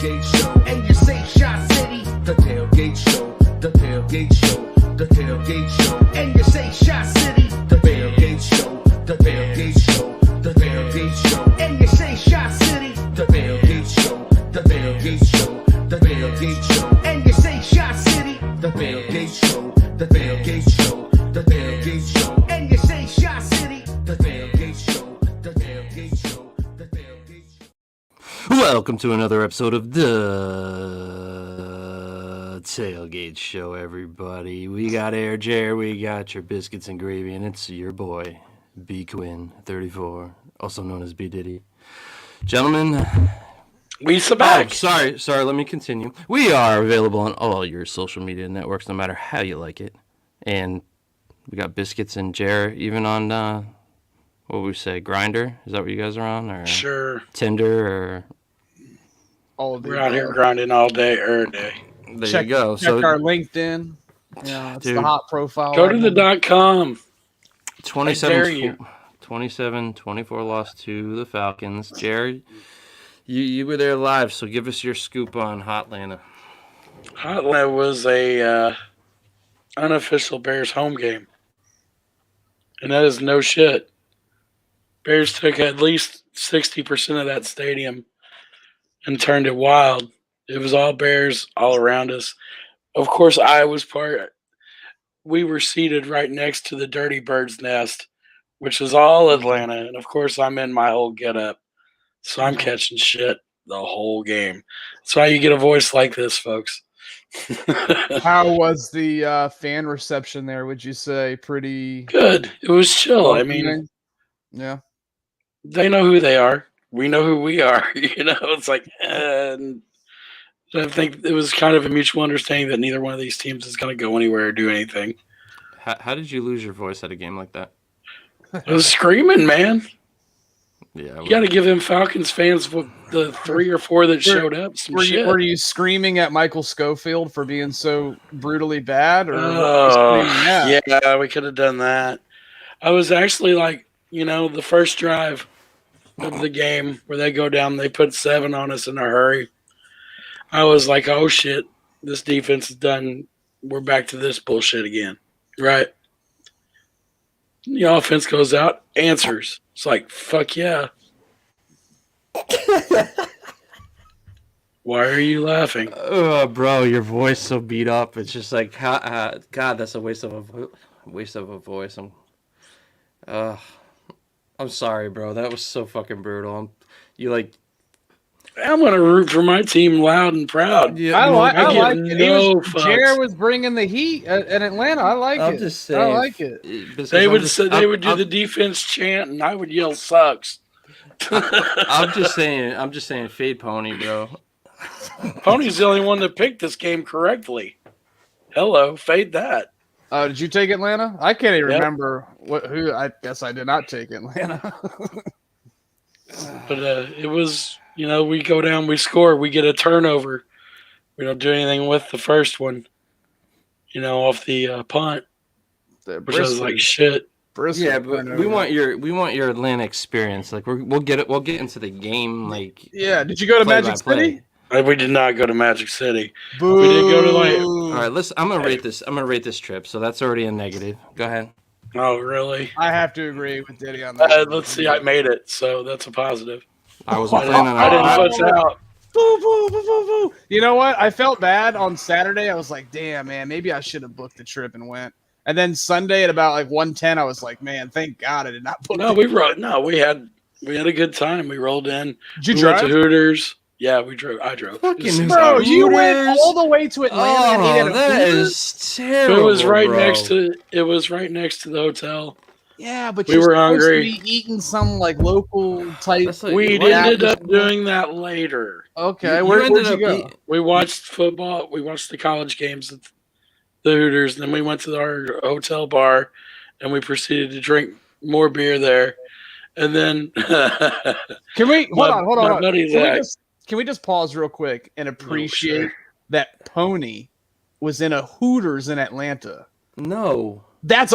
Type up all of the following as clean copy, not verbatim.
tailgate show. And you say Shot City, the tailgate show, the tailgate show, the tailgate show. And you say Shot City, the tailgate show, the tailgate show, the tailgate show. And you say Shot City, the tailgate show, the tailgate show, the tailgate show. And you say Shot City, the tailgate show, the tailgate show, the tailgate show. And you say Shot City, the tailgate show, the tailgate show, the tailgate show. Welcome to another episode of the Tailgate Show, everybody. We got Air Jer, we got your biscuits and gravy, and it's your boy, B Quinn, 34, also known as B Diddy. Gentlemen, we back. Sorry, let me continue. We are available on all your social media networks, no matter how you like it. And we got biscuits and Jer, even on, what would we say, Grindr? Is that what you guys are on? Or sure. Tinder, or... We're out here grinding all day, every day. There you go. Check our LinkedIn. Yeah, it's dude, the hot profile. Go to the .com. 27-24 loss to the Falcons. Jerry, you were there live, so give us your scoop on Hotlanta. Hotlanta was a unofficial Bears home game. And that is no shit. Bears took at least 60% of that stadium and turned it wild. It was all Bears all around us. Of course, I was part. We were seated right next to the Dirty Bird's nest, which is all Atlanta. And, of course, I'm in my whole getup. So I'm catching shit the whole game. That's why you get a voice like this, folks. How was the fan reception there, would you say? Pretty good. It was chill. I mean, yeah. They know who they are. We know who we are. You know, it's like, and I think it was kind of a mutual understanding that neither one of these teams is going to go anywhere or do anything. How did you lose your voice at a game like that? I was screaming, man. Yeah, you got to give them Falcons fans, the 3 or 4 that showed up, some shit. Were you screaming at Michael Schofield for being so brutally bad? Or yeah, we could have done that. I was actually like, you know, the first drive of the game where they go down, they put 7 on us in a hurry. I was like, oh shit, this defense is done. We're back to this bullshit again. Right? The offense goes out, answers. It's like, fuck yeah. Why are you laughing? Oh, bro, your voice so beat up. It's just like, God, that's a waste of a voice. I'm sorry, bro. That was so fucking brutal. I'm gonna root for my team loud and proud. Yeah, I like it. Jared was bringing the heat in Atlanta. I like it. Just saying, I like it. They would do the defense chant, and I would yell "sucks." I'm just saying, fade Pony, bro. Pony's the only one that picked this game correctly. Hello, fade that. Did you take Atlanta? I can't even remember who. I guess I did not take Atlanta. But it was, you know, we go down, we score, we get a turnover. We don't do anything with the first one, you know, off the punt, which was like shit. Bristol, yeah, but we want your Atlanta experience. Like we'll get into the game. Like, yeah, did you go to Magic City? We did not go to Magic City. Boo. We did go to all right, listen. I'm gonna rate this trip. So that's already a negative. Go ahead. Oh, really? I have to agree with Diddy on that. Let's see. I made it, so that's a positive. I was planning on. I didn't push out. Boo, boo, boo, boo, boo. You know what? I felt bad on Saturday. I was like, damn, man, maybe I should have booked the trip and went. And then Sunday at about like 1:10, I was like, man, thank God I did not book. No, we had a good time. We rolled in. Did you drive? Went to Hooters. Yeah, we drove. I drove. Fucking bro, you went all the way to Atlanta and ate at a that Hooters? Is terrible. It was right bro. next to. It was right next to the hotel. Yeah, but we were hungry. To be eating some like local type. Like, we ended up doing that later. Okay, where'd you go? We watched football. We watched the college games at the Hooters. And then we went to our hotel bar, and we proceeded to drink more beer there. And then, can we hold on? Can we just pause real quick and appreciate that Pony was in a Hooters in Atlanta? No. That's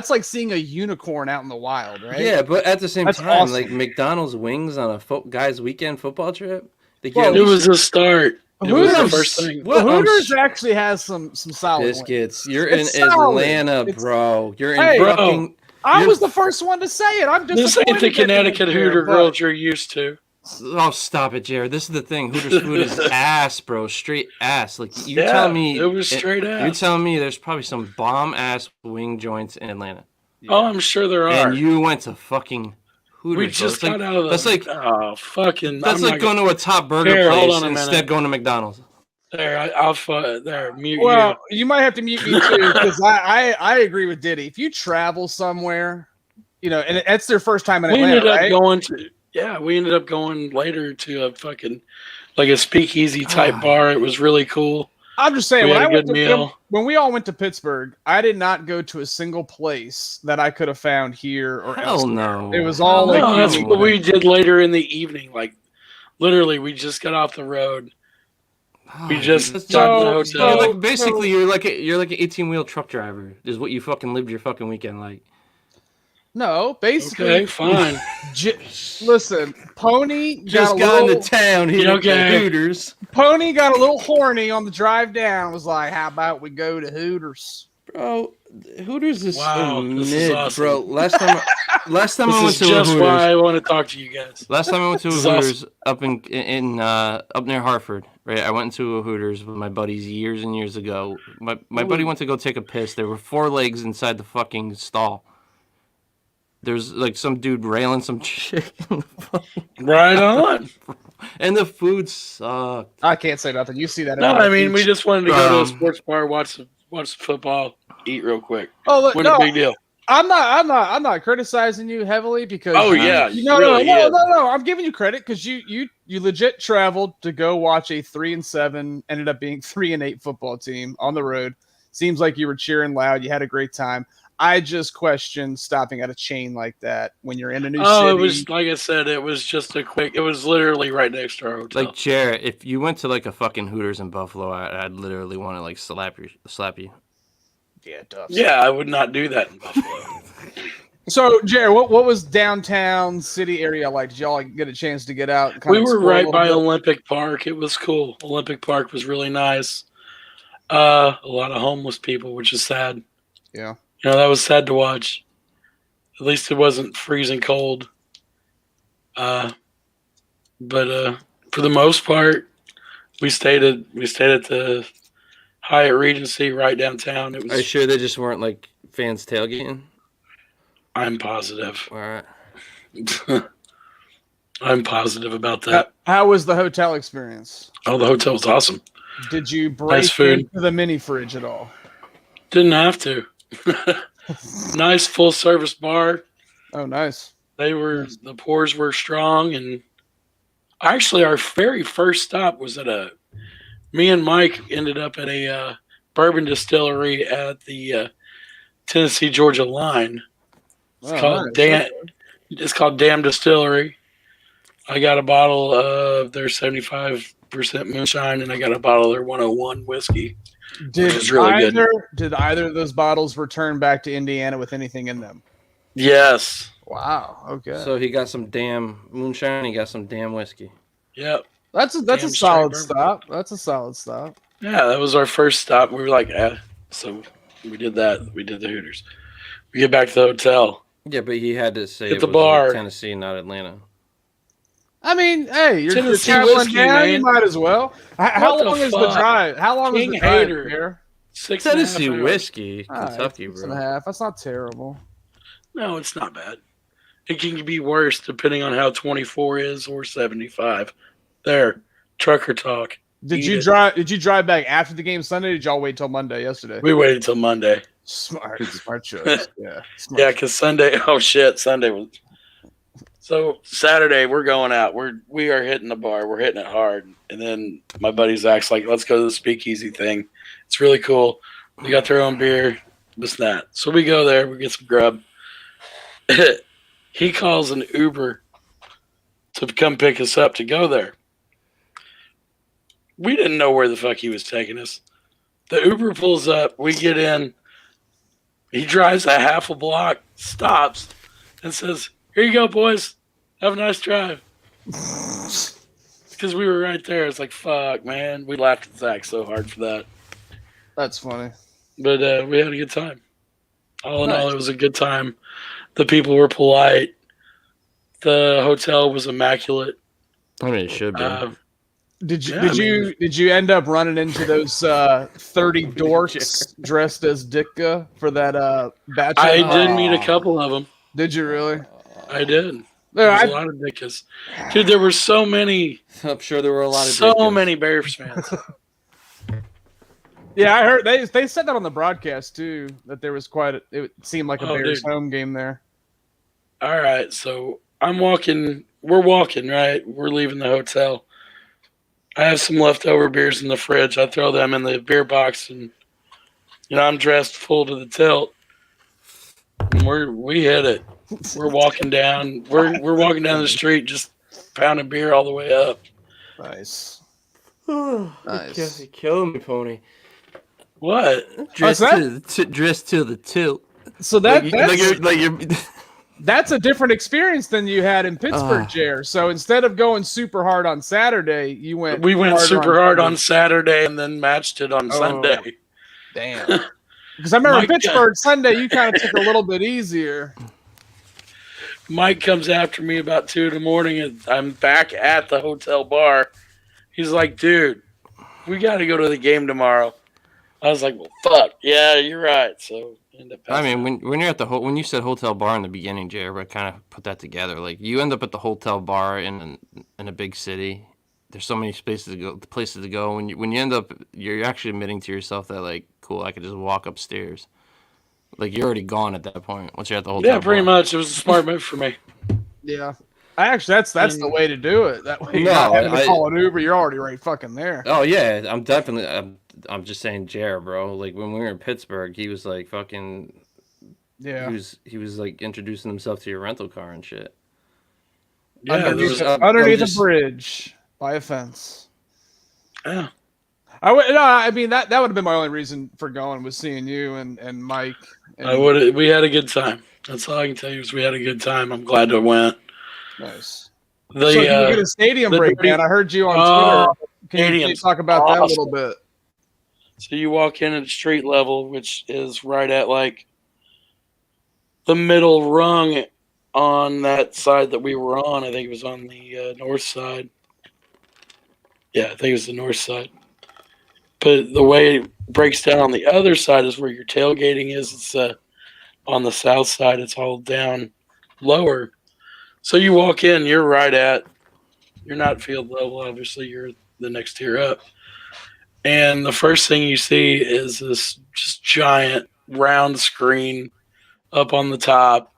like seeing a unicorn out in the wild, right? Yeah, but at the same time, awesome. like McDonald's wings on a guy's weekend football trip, Well, It was a start. It was the Hooters- first thing. What? Hooters actually has some solid wings. Biscuits. You're in It's solid. Atlanta, It's- bro. You're in Hey, bro. fucking. I You're- was the first one to say it. I'm just This ain't the Connecticut Hooter girls you're used to. Oh, stop it, Jared. This is the thing. Hooters food is ass, bro. Straight ass. Like you're Yeah, telling me it was straight You're ass. telling me there's probably some bomb ass wing joints in Atlanta, Oh, I'm sure there are. and you went to fucking Hooters. We bro. just It's like- got out of the. That's like oh fucking. that's I'm like not going to a top burger Here, hold place on a instead minute. going to McDonald's. There, I'll there mute Well, you might have to mute me too, because I agree with Diddy. If you travel somewhere, and it's their first time in you. We Atlanta, ended up right? going to. Yeah, we ended up going later to a fucking like a speakeasy type bar. It was really cool. I'm just saying, We when had I a went good to meal. when we all went to Pittsburgh, I did not go to a single place that I could have found here or Hell elsewhere. no. It was all Hell like No, that's no. what we did later in the evening. Like literally, we just got off the road. We just That's- got in the So- hotel. You're like basically you're like an 18-wheel truck driver. Is what you fucking lived your fucking weekend like. No, basically. Okay, fine. Listen, Pony Just got a got little, into town here at Okay. the Hooters. Pony got a little horny on the drive down. Was like, "How about we go to Hooters?" Bro, Hooters is Wow, so this is mid, awesome. bro. Last time I This went is to a just Hooters. why I want to talk to you guys. Last time I went to a This is awesome. Hooters up in up near Hartford, right? I went into a Hooters with my buddies years and years ago. My buddy went to go take a piss. There were 4 legs inside the fucking stall. There's like some dude railing some chick in the fucking, Right on. and the food sucked. I can't say nothing. You see that? No, at I mean we just wanted to go to a Um, sports bar, watch some football, eat real quick. Oh, look, Wasn't no, a big deal. I'm not criticizing you heavily because. Oh yeah, No, really no, is. no, no. I'm giving you credit because you legit traveled to go watch a 3-7, ended up being 3-8 football team on the road. Seems like you were cheering loud. You had a great time. I just question stopping at a chain like that when you're in a new city. Oh, it was like I said. It was just a quick. It was literally right next to our hotel. Like Jared, if you went to like a fucking Hooters in Buffalo, I'd literally want to like slap you. Yeah, tough. yeah, I would not do that in Buffalo. So, Jared, what was downtown city area like? Did y'all get a chance to get out? And We kinda were explore a right little by bit? Olympic Park. It was cool. Olympic Park was really nice. A lot of homeless people, which is sad. Yeah. That was sad to watch. At least it wasn't freezing cold. But for the most part, we stayed at the Hyatt Regency right downtown. It Are you was. sure they just weren't like fans tailgating? I'm positive. All right. I'm positive about that. How was the hotel experience? Oh, the hotel was awesome. Did you break Nice food. into the mini fridge at all? Didn't have to. Nice full service bar. Oh, nice. The pours were strong, and actually our very first stop was me and Mike ended up at a bourbon distillery at the Tennessee Georgia line. It's called nice. It's called Dam Distillery. I got a bottle of their 75% moonshine, and I got a bottle of their 101 whiskey. Did was really good. Did either of those bottles return back to Indiana with anything in them? Yes. Wow. Okay. So he got some damn moonshine. He got some damn whiskey. Yep. That's a Damn solid straight stop. That's a solid stop. Yeah, that was our first stop. We were like, so we did that. We did the Hooters. We get back to the hotel. Yeah, but he had to say Hit it the was bar. Tennessee, not Atlanta. I mean, hey, you're Tennessee traveling whiskey, down. You man. might as well. How What the long is the fuck? drive? How long King is the drive? hater. Here? 6.5 Tennessee hours. whiskey, All right, Kentucky, 6 bro. and a half. That's not terrible. No, it's not bad. It can be worse depending on how 24 is or 75. There, trucker talk. Did Eat you it. drive? Did you drive back after the game Sunday? Or did y'all wait till Monday yesterday? We waited till Monday. Smart choice. Yeah. Smart Yeah, because Sunday. Oh shit, Sunday was. So Saturday we're going out. We are hitting the bar. We're hitting it hard. And then my buddy Zach's like, "Let's go to the speakeasy thing. It's really cool. They got their own beer, this and that." So we go there. We get some grub. He calls an Uber to come pick us up to go there. We didn't know where the fuck he was taking us. The Uber pulls up. We get in. He drives a half a block, stops, and says, "Here you go, boys. Have a nice drive." because we were right there. It's like, fuck, man. We laughed at Zach so hard for that. That's funny. But we had a good time. All in all, Nice. it was a good time. The people were polite. The hotel was immaculate. I mean, it should be. Did you end up running into those 30 dorks dressed as Ditka for that bachelor? I did meet a couple of them. Did you really? I did. There was a lot of dickas. Dude, there were so many. I'm sure there were a lot of So many Bears fans. Yeah, I heard they said that on the broadcast too. That there was it seemed like a Bears home game there. All right, so I'm walking. We're walking, right? We're leaving the hotel. I have some leftover beers in the fridge. I throw them in the beer box, and I'm dressed full to the tilt. And we hit it. We're walking down. We're walking down the street, just pounding beer all the way up. Nice. Nice. You're killing me, Pony. What? Dress to the tilt. So that's a different experience than you had in Pittsburgh, Jer. So instead of going super hard on Saturday, we went super hard on Saturday and then matched it on Sunday. Damn. Because I remember Pittsburgh Sunday, you kind of took a little bit easier. Mike comes after me about 2 in the morning, and I'm back at the hotel bar. He's like, dude, we got to go to the game tomorrow. I was like, well, fuck. Yeah, you're right. So, I mean, when you're at when you said hotel bar in the beginning, Jared, I kind of put that together. Like, you end up at the hotel bar in a big city. There's so many places to go. When you end up, you're actually admitting to yourself that, like, cool, I could just walk upstairs. Like, you're already gone at that point once you're at the hotel. Yeah, pretty much. It was a smart move for me. Yeah. That's the way to do it. That way you're not having to call an Uber. You're already right fucking there. Oh, yeah. I'm just saying, Jared, bro. Like, when we were in Pittsburgh, he was like fucking. Yeah. He was like introducing himself to your rental car and shit. Yeah, underneath a bridge by a fence. Yeah. I mean that would have been my only reason for going, was seeing you and Mike. We had a good time. That's all I can tell you is we had a good time. I'm glad I went. Nice. So you get a stadium break, man. I heard you on Twitter. Can you talk about that a little bit? So you walk in at street level, which is right at like the middle rung on that side that we were on. I think it was on the north side. Yeah, I think it was the north side. But the way it breaks down on the other side is where your tailgating is. It's on the south side. It's all down lower. So you walk in, you're not field level. Obviously, you're the next tier up. And the first thing you see is this just giant round screen up on the top.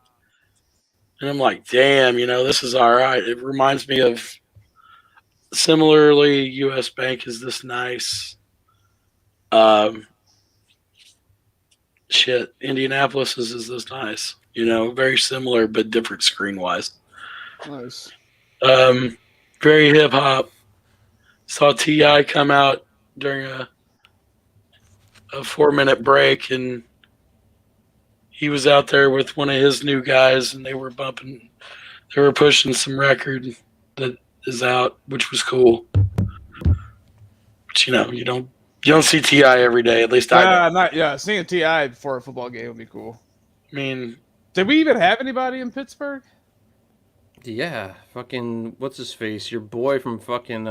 And I'm like, damn, this is all right. It reminds me of, similarly, U.S. Bank is this nice. Indianapolis is this nice. Very similar but different screen-wise. Nice. Very hip-hop. Saw T.I. come out during a 4-minute break, and he was out there with one of his new guys, and they were pushing some record that is out, which was cool. But you don't see T.I. every day. At least I don't. Seeing T.I. before a football game would be cool. I mean, did we even have anybody in Pittsburgh? Yeah, fucking what's his face? Your boy from fucking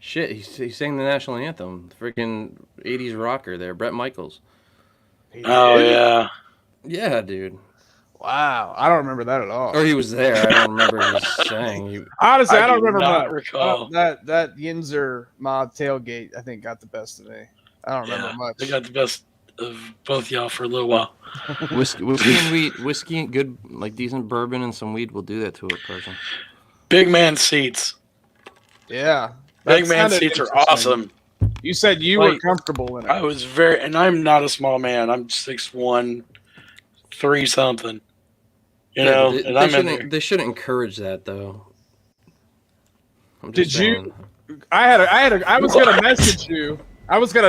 shit. He sang the national anthem. Freaking 80s rocker there, Brett Michaels. Oh yeah. Yeah, dude. Wow, I don't remember that at all. Or he was there. I don't remember him saying. Honestly, I don't remember not much. Recall. That Yinzer mob tailgate, I think, got the best of me. I don't remember much. They got the best of both y'all for a little while. Whiskey and weed, whiskey and good, like decent bourbon and some weed will do that to a person. Big man seats. Yeah, big man seats are awesome. You said you were comfortable in it. I was and I'm not a small man. I'm 6'1", 3 something. They shouldn't encourage that though. Did you? I was gonna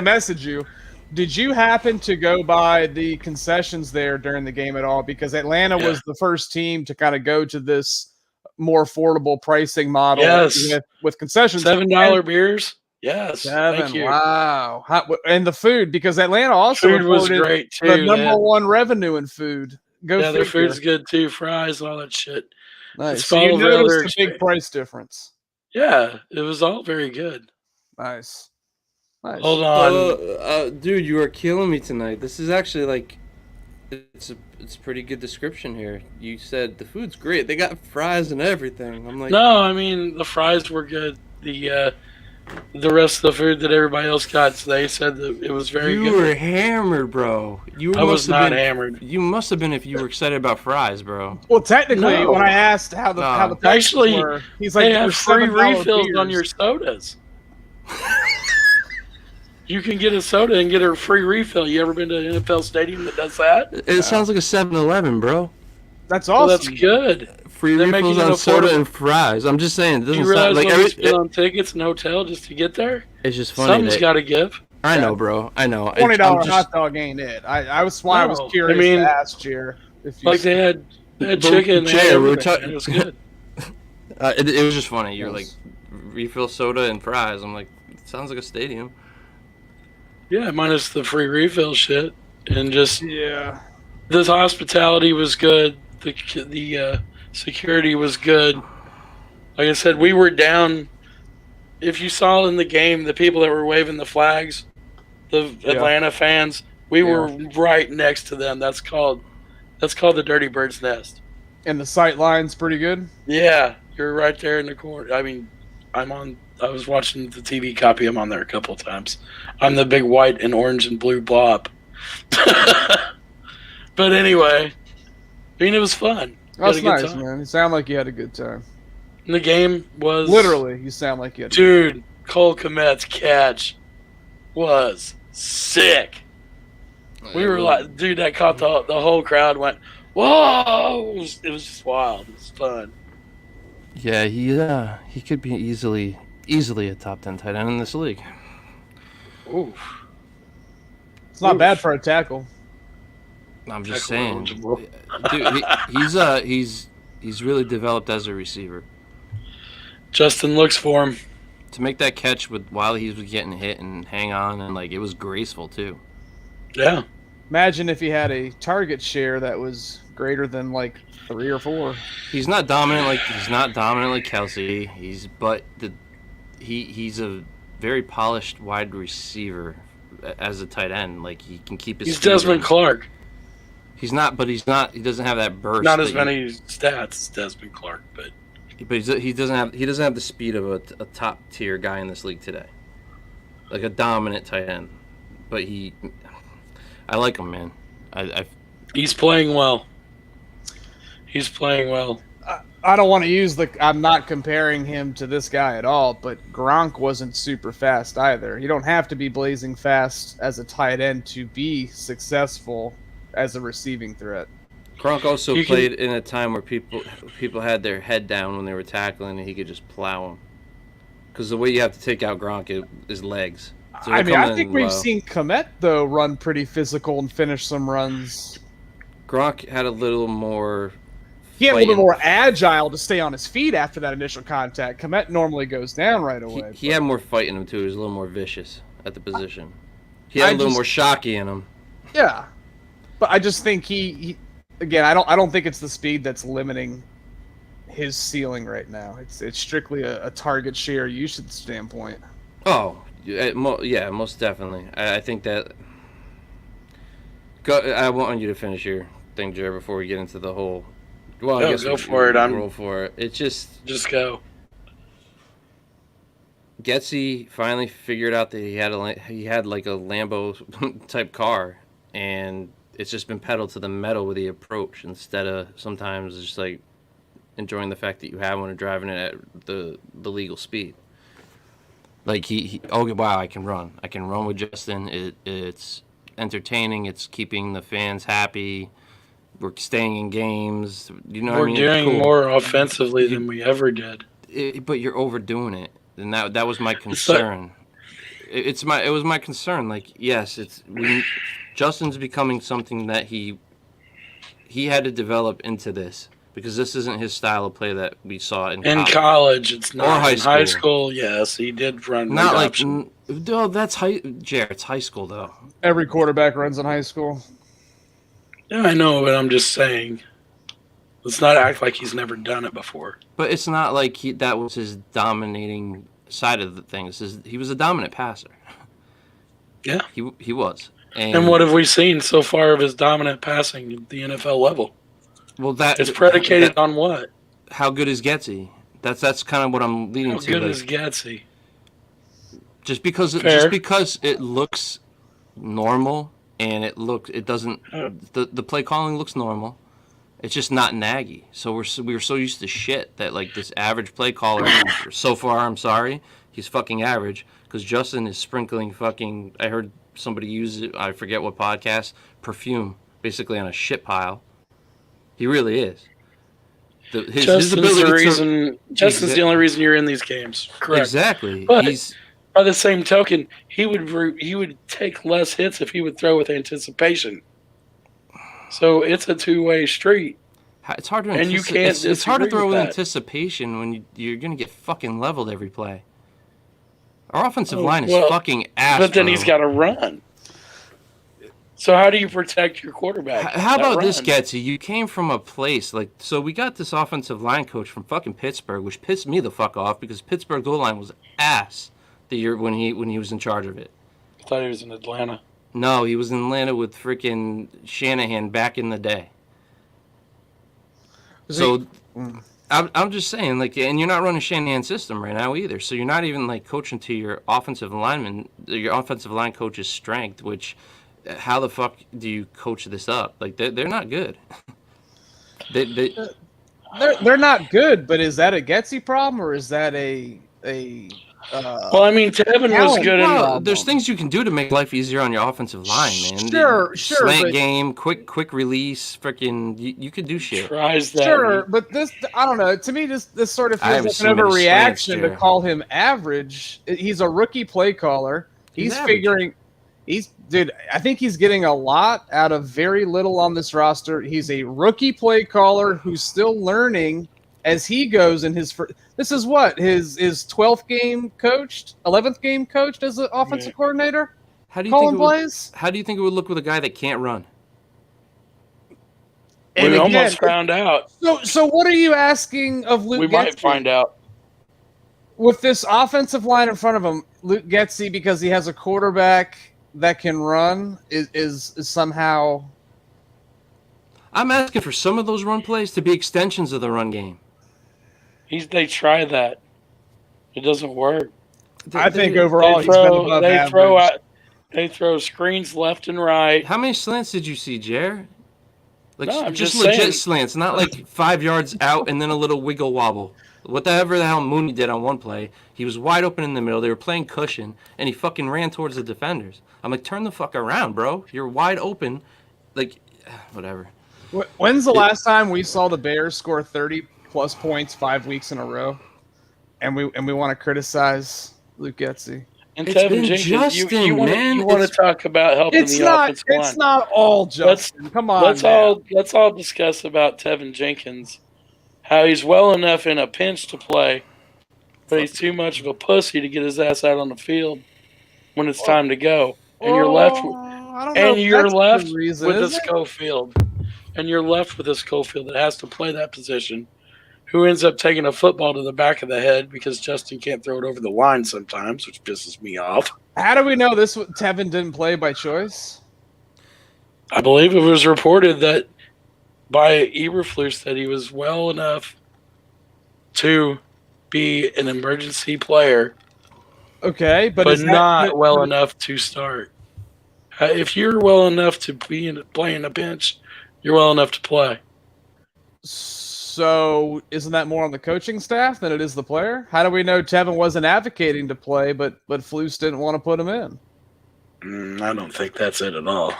message you. Did you happen to go by the concessions there during the game at all? Because Atlanta was the first team to kind of go to this more affordable pricing model Yes. with concessions. $7 beers. Yes. Thank Seven. you. Wow. And the food, because Atlanta also Food was reported great the too. number one revenue in food. Go Yeah, their figure. food's good too. Fries, all that shit. Nice. It's So you all the other noticed the big expe- price difference. Yeah, it was all very good. Nice. Hold on. Dude, you are killing me tonight. This is actually like, it's a pretty good description here. You said the food's great. They got fries and everything. I'm like, No, I mean the fries were good. The rest of the food that everybody else got, they said that it was very you good. were hammered, bro. I was not hammered. You must have been if you were excited about fries, bro. Well, technically, No. when I asked how the prices Actually, were, he's like, they have free $7 refills on beers. your sodas. You can get a soda and get a free refill. You ever been to an NFL stadium that does that? It sounds like a 7-Eleven, bro. That's Well, awesome. that's good. Free They're refills making it on soda affordable. and fries. I'm just saying, it Do doesn't you realize sound like what we spend on tickets and hotel just to get there? it's just funny. Something's got to give. I know, bro. I know. $20 I'm just- hot dog ain't it. I was why I was No, curious I mean, to ask Jer if you Like they had chicken. They Jay, had we were everything. talking- It was good. It was just funny. You're like, Yes. refill soda and fries. I'm like, it sounds like a stadium. Yeah, minus the free refill shit, and just Yeah. this hospitality was good. The security was good. Like I said, we were down. If you saw in the game, the people that were waving the flags, the Atlanta fans, we were right next to them. That's called the Dirty Bird's Nest. And the sight line's pretty good. Yeah, you're right there in the corner. I mean, I was watching the TV copy. I'm on there a couple of times. I'm the big white and orange and blue blob. But anyway, I mean, it was fun. That's Had a good nice, time. man. You sound like you had a good time. And the game was Literally, you sound like you had. dude. Cole Kmet's catch was sick. We were like, dude, that caught the whole crowd went, whoa! It was just wild. It was fun. Yeah, he could be easily a top 10 tight end in this league. Oof. It's not bad for a tackle. I'm just Tackle saying, eligible. dude, he's really developed as a receiver. Justin looks for him. To make that catch while he was getting hit and hang on, and like it was graceful too. Yeah. Imagine if he had a target share that was greater than like 3 or 4. He's not dominant like Kelsey. He's a very polished wide receiver as a tight end. Like he can keep his. He's speed Desmond in. Clark. He doesn't have that burst. Not as many stats as Desmond Clark, but He doesn't have the speed of a top tier guy in this league today. Like a dominant tight end, but I like him, man. he's playing well. He's playing well. I don't want to use I'm not comparing him to this guy at all, but Gronk wasn't super fast either. You don't have to be blazing fast as a tight end to be successful as a receiving threat. Gronk also played in a time where people had their head down when they were tackling, and he could just plow them. Because the way you have to take out Gronk is legs. So I mean, I think we've seen Kmet, though, run pretty physical and finish some runs. Gronk had a little more. He had a little bit more agile to stay on his feet after that initial contact. Kmet normally goes down right away. He had more fight in him, too. He was a little more vicious at the position. He had a little more shocky in him. Yeah. But I just think he again, I don't think it's the speed that's limiting his ceiling right now. It's strictly a target share usage standpoint. Oh, yeah, most definitely. I think that. I want you to finish your thing, Jared, before we get into the whole. Well, I guess go for it. Roll for it. It's just go. Getsy finally figured out that he had like a Lambo type car, and it's just been pedaled to the metal with the approach instead of sometimes just like enjoying the fact that you have one and driving it at the legal speed. Like wow, I can run with Justin. It's entertaining. It's keeping the fans happy. We're staying in games. You know what I mean? We're doing more offensively than we ever did. But you're overdoing it, and that was my concern. It was my concern. Like, yes, Justin's becoming something that he had to develop into this, because this isn't his style of play that we saw in college. It's not. Or high in school. high school, yes, he did run. Not like option. no, that's Jared. It's high school though. Every quarterback runs in high school. Yeah, I know, but I'm just saying. Let's not act like he's never done it before. But it's not like that was his dominating side of the thing. He was a dominant passer. Yeah. He was. And what have we seen so far of his dominant passing at the NFL level? Well, it's predicated on what? How good is Getsy? That's kind of what I'm leading to. How good is Getsy? Just because it looks normal and it doesn't the play calling looks normal. It's just not Nagy. So we were so used to shit that like this average play caller so far, I'm sorry, he's fucking average because Justin is sprinkling fucking. I heard somebody use it. I forget what podcast. Perfume, basically on a shit pile. He really is. Justin's the only reason you're in these games. Correct. Exactly. But by the same token, he would take less hits if he would throw with anticipation. So it's a two-way street. It's hard to it's hard to throw with anticipation when you're going to get fucking leveled every play. Our offensive line is fucking ass. But then he's got to run. So how do you protect your quarterback? How about this, Getsy? You came from a place so we got this offensive line coach from fucking Pittsburgh, which pissed me the fuck off because Pittsburgh's O-line was ass the year when he was in charge of it. I thought he was in Atlanta. No, he was in Atlanta with freaking Shanahan back in the day. So I'm just saying, and you're not running Shanahan's system right now either. So you're not even coaching to your offensive lineman, your offensive line coach's strength. Which, how the fuck do you coach this up? They're not good. They're not good. But is that a Getsy problem or is that a well, I mean, Teven was good. There's things you can do to make life easier on your offensive line, man. Sure. Slant game, quick release, freaking. You could do shit. Tries that. Sure, but this, I don't know. To me, this sort of feels like an overreaction to call him average. He's a rookie play caller. He's figuring. I think he's getting a lot out of very little on this roster. He's a rookie play caller who's still learning as he goes in his first. This is what his 12th game coached, 11th game coached as an offensive coordinator. How do you think it would look with a guy that can't run? And we almost found out. So what are you asking of Luke? We might find out with this offensive line in front of him. Luke Getsy, because he has a quarterback that can run, is somehow. I'm asking for some of those run plays to be extensions of the run game. They try that. It doesn't work. I think overall he's been above average. They throw screens left and right. How many slants did you see, Jer? Just legit saying. slants, not 5 yards out and then a little wiggle wobble. Whatever the hell Mooney did on one play, he was wide open in the middle. They were playing cushion, and he fucking ran towards the defenders. I'm like, turn the fuck around, bro. You're wide open. Whatever. When's the last time we saw the Bears score 30-plus points 5 weeks in a row, and we want to criticize Luke Getsy? And Teven Jenkins, you want to talk about helping the offensive line. It's not all Justin. Come on. Let's all discuss about Teven Jenkins, how he's well enough in a pinch to play, but he's too much of a pussy to get his ass out on the field when it's time to go. And you're left with this Schofield. And you're left with this Schofield that has to play that position, who ends up taking a football to the back of the head because Justin can't throw it over the line sometimes, which pisses me off. How do we know this Teven didn't play by choice? I believe it was reported that by Eberflus that he was well enough to be an emergency player. Okay, but not well enough to start. If you're well enough to play in a bench, you're well enough to play. So isn't that more on the coaching staff than it is the player? How do we know Teven wasn't advocating to play, but Flus didn't want to put him in? I don't think that's it at all.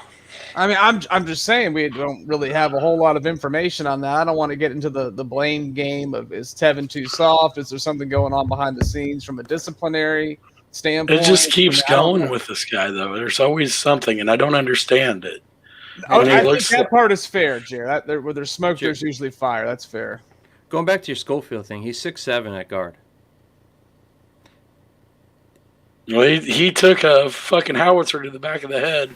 I mean, I'm just saying we don't really have a whole lot of information on that. I don't want to get into the blame game of is Teven too soft? Is there something going on behind the scenes from a disciplinary standpoint? It just keeps going with this guy, though. There's always something, and I don't understand it. And he I think looks that like- part is fair, Jared. Where there's smoke, Jared. there's usually fire. That's fair. Going back to your Schofield thing, he's 6'7" at guard. Well, he took a fucking howitzer to the back of the head.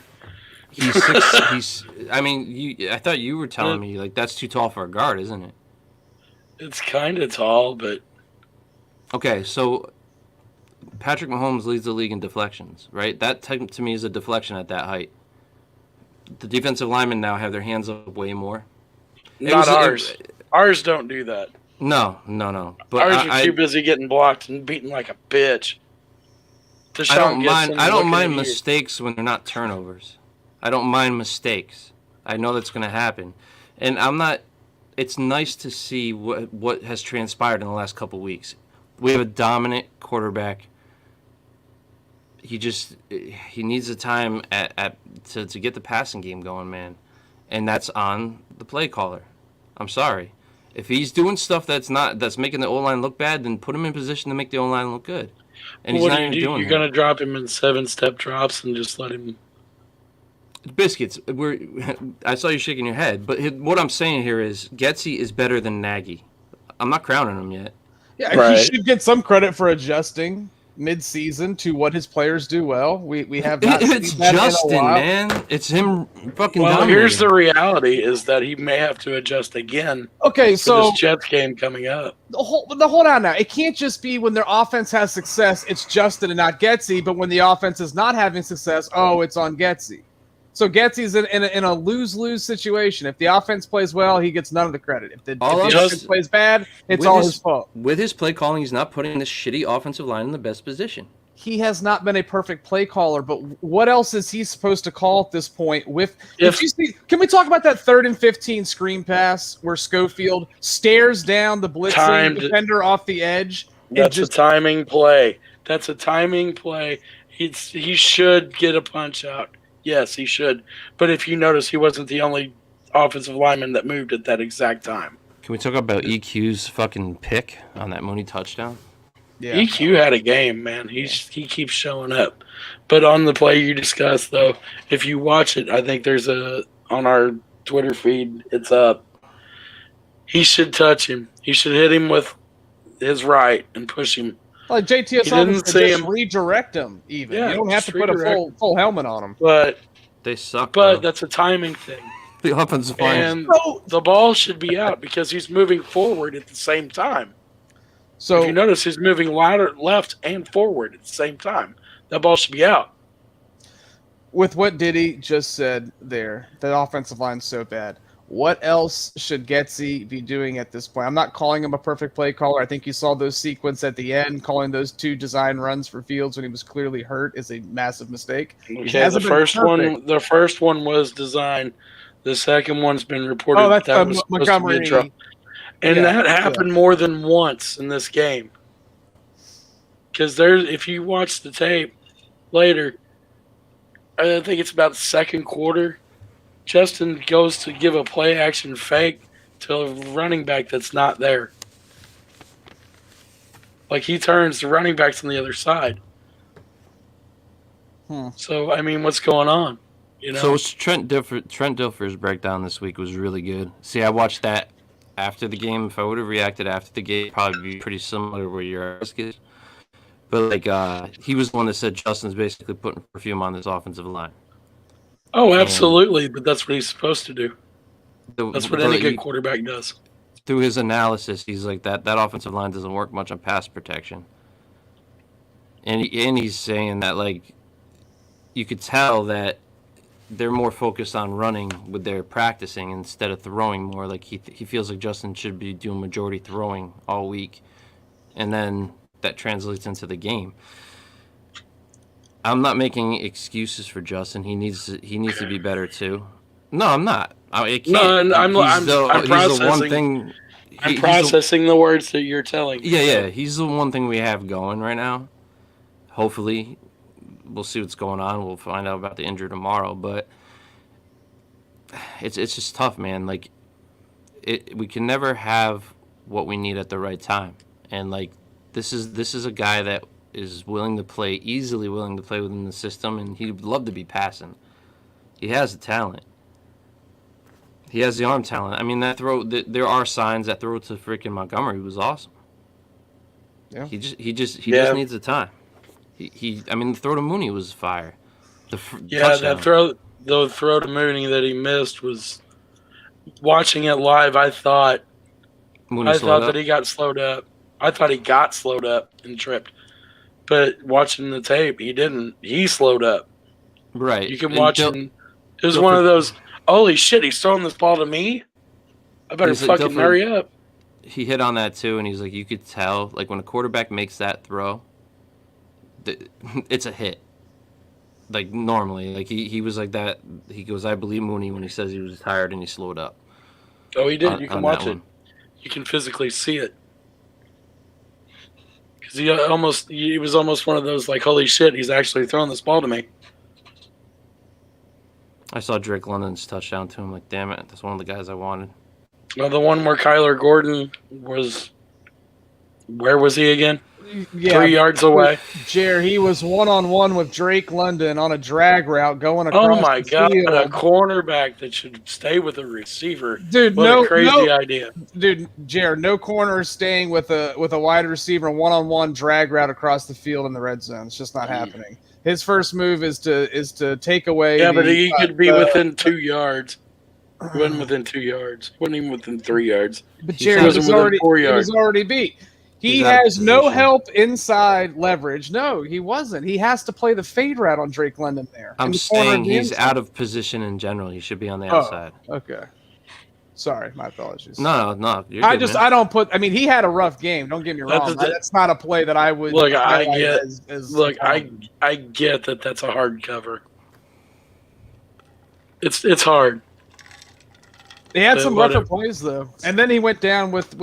He's six. I mean, I thought you were telling me like that's too tall for a guard, isn't it? It's kind of tall, but Okay, so Patrick Mahomes leads the league in deflections, right? That to me is a deflection at that height. The defensive linemen now have their hands up way more. not ours. Ours don't do that. No. But Ours are too busy getting blocked and beaten like a bitch. I don't mind. Gibson I don't looking mind at you. mistakes when they're not turnovers. I don't mind mistakes. I know that's going to happen, and I'm not. It's nice to see what has transpired in the last couple weeks. We have a dominant quarterback. He needs the time to get the passing game going, man, and that's on the play caller. I'm sorry. If he's doing stuff that's making the O-line look bad, then put him in position to make the O-line look good. And he's What not do even you do? doing You're that. gonna drop him in 7-step drops and just let him. Biscuits. I saw you shaking your head, but what I'm saying here is Getsy is better than Nagy. I'm not crowning him yet. Yeah, Right. he should get some credit for adjusting mid-season to what his players do well. We have not It's seen that Justin, in a while. man. It's him fucking Well, dominating. here's the reality: is that he may have to adjust again Okay, for so this Jets game coming up. hold on now. It can't just be when their offense has success, it's Justin and not Getsy. But when the offense is not having success, it's on Getsy. So Getsy's in a lose-lose situation. If the offense plays well, he gets none of the credit. If the offense plays bad, it's all his fault. With his play calling, he's not putting this shitty offensive line in the best position. He has not been a perfect play caller, but what else is he supposed to call at this point? Can we talk about that 3rd and 15 screen pass where Schofield stares down the blitzing defender off the edge? That's a timing play. He should get a punch out. Yes, he should. But if you notice, he wasn't the only offensive lineman that moved at that exact time. Can we talk about EQ's fucking pick on that Mooney touchdown? Yeah. EQ had a game, man. He keeps showing up. But on the play you discussed, though, if you watch it, I think there's on our Twitter feed, it's up. He should touch him. He should hit him with his right and push him. Like JTS didn't see just him. redirect him. Even Yeah, you don't have to just put a redirect. full helmet on him. But They suck. that's a timing thing. the offensive line. And the ball should be out because he's moving forward at the same time. So If you notice, he's moving left and forward at the same time. That ball should be out. with what Diddy just said there, the offensive line's so bad. What else should Getsy be doing at this point? I'm not calling him a perfect play caller. I think you saw those sequence at the end, calling those 2 design runs for Fields when he was clearly hurt is a massive mistake. He Okay, hasn't been perfect. the first one was designed. The second one's been reported. Oh, that's that was supposed to be a Montgomery. draw. And Yeah, that happened more than once in this game. Because if you watch the tape later, I think it's about the second quarter, Justin goes to give a play action fake to a running back that's not there. Like he turns, the running back's on the other side. So, I mean, what's going on? You know? So it's Trent Dilfer's breakdown this week was really good. See, I watched that after the game. If I would have reacted after the game, it'd probably be pretty similar to where your ass is. But he was the one that said Justin's basically putting perfume on this offensive line. Oh, absolutely. But that's what he's supposed to do. That's what any But good quarterback does. Through his analysis, he's like that offensive line doesn't work much on pass protection. And he's saying that you could tell that they're more focused on running with their practicing instead of throwing more. Like he feels like Justin should be doing majority throwing all week, and then that translates into the game. I'm not making excuses for Justin. He needs to be better too. No, I'm not. It can't. No, and I'm he's the processing. one thing. I'm processing the words that you're telling me. Yeah. He's the one thing we have going right now. Hopefully, we'll see what's going on. We'll find out about the injury tomorrow. But it's just tough, man. We can never have what we need at the right time. And this is a guy that is easily willing to play within the system, and he'd love to be passing. He has the talent. He has the arm talent. I mean, that throw. There are signs that throw to freaking Montgomery was awesome. Yeah. He just needs the time. I mean, the throw to Mooney was fire. Touchdown. The throw to Mooney that he missed was. Watching it live, I thought that he got slowed up. I thought he got slowed up and tripped. But watching the tape, he didn't. He slowed up. Right. You can watch him. It was one of those, holy shit, he's throwing this ball to me? I better fucking hurry up. He hit on that too, and he's like, you could tell, like when a quarterback makes that throw, it's a hit. Like normally, like he was like that. He goes, I believe Mooney when he says he was tired and he slowed up. Oh, he did. You can watch it. You can physically see it. Because he was almost one of those like, holy shit, he's actually throwing this ball to me. I saw Drake London's touchdown to him. Like, damn it, that's one of the guys I wanted. Well, the one where Kyler Gordon was, where was he again? Yeah, 3 yards away. Jer, he was 1-on-1 with Drake London on a drag route going across Oh my god, field. a cornerback that should stay with a receiver. Dude, what a crazy idea. Dude, Jer, no corner is staying with a wide receiver 1-on-1 drag route across the field in the red zone. It's just not happening. His first move is to take away. Yeah, but he could be within 2 yards. He wasn't within 2 yards. He wasn't even within 3 yards. But Jer was already 4 yards. He was already beat. He has no help inside leverage. No, he wasn't. He has to play the fade route on Drake London there. I'm saying he's out of position in general. He should be on the outside. Okay. Sorry, my apologies. No. You're I good, I don't put. I mean, he had a rough game. Don't get me wrong. That's not a play that I would. Look, I get that. That's a hard cover. It's hard. He had some rougher plays though, and then he went down with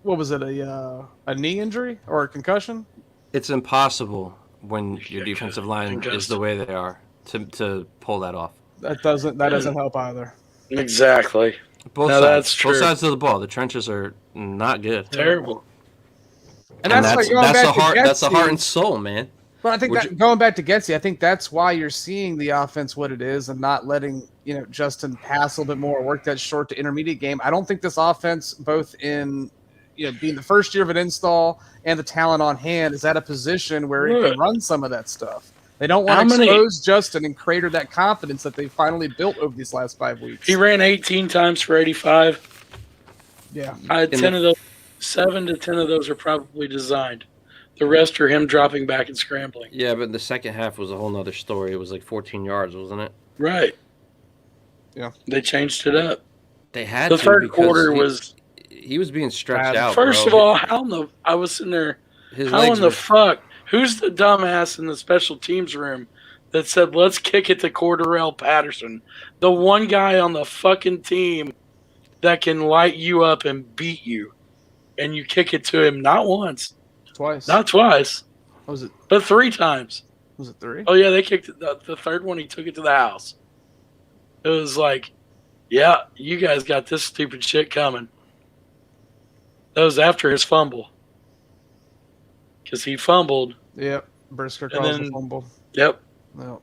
what was it, a knee injury or a concussion? It's impossible when your defensive line is the way they are to pull that off. That doesn't help either. Exactly. Both sides of the ball. The trenches are not good. Terrible. And that's the heart and soul, man. But I think going back to Getsy, I think that's why you're seeing the offense what it is and not letting Justin pass a little bit more, work that short to intermediate game. I don't think this offense, both in being the first year of an install and the talent on hand, is at a position where it can run some of that stuff. They don't want to expose Justin and crater that confidence that they finally built over these last 5 weeks. He ran 18 times for 85. Yeah. 10 of those, 7 to 10 of those are probably designed. The rest are him dropping back and scrambling. Yeah, but the second half was a whole nother story. It was like 14 yards, wasn't it? Right. Yeah. They changed it up. They had the third quarter was. He was being stretched out. First of all, I was sitting there. How in the fuck? Who's the dumbass in the special teams room that said, let's kick it to Cordarrelle Patterson? The one guy on the fucking team that can light you up and beat you. And you kick it to him not once. Twice. Not twice. What was it? But 3 times. Was it 3? Oh, yeah, they kicked it. The third one, he took it to the house. It was like, yeah, you guys got this stupid shit coming. That was after his fumble. Because he fumbled. Yep. Brisker caused a fumble. Yep. No.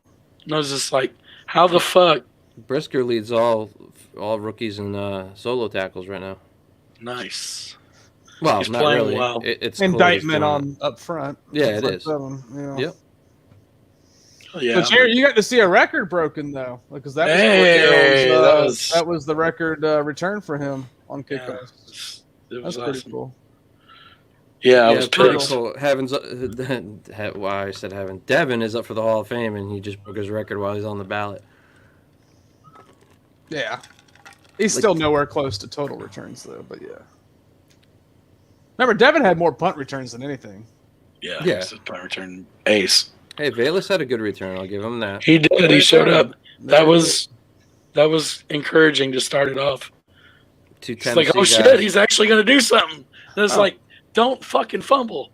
I was just like, how the fuck? Brisker leads all rookies in solo tackles right now. Nice. Well, he's not playing really. well. It's indictment on up front. Yeah, it is. 7. Yep. Oh, yeah. But Jared, you got to see a record broken though, because that was the record return for him on kickoffs. It was pretty awesome. cool. Yeah, I was pretty pissed. cool. Why I said Heaven. Devin is up for the Hall of Fame, and he just broke his record while he's on the ballot. Yeah. He's still nowhere close to total returns, though, but yeah. Remember, Devin had more punt returns than anything. Yeah. He's a punt return ace. Hey, Bayless had a good return. I'll give him that. He did. He showed up. That was encouraging to start it off. It's like, oh shit, he's actually going to do something. And it's like, don't fucking fumble.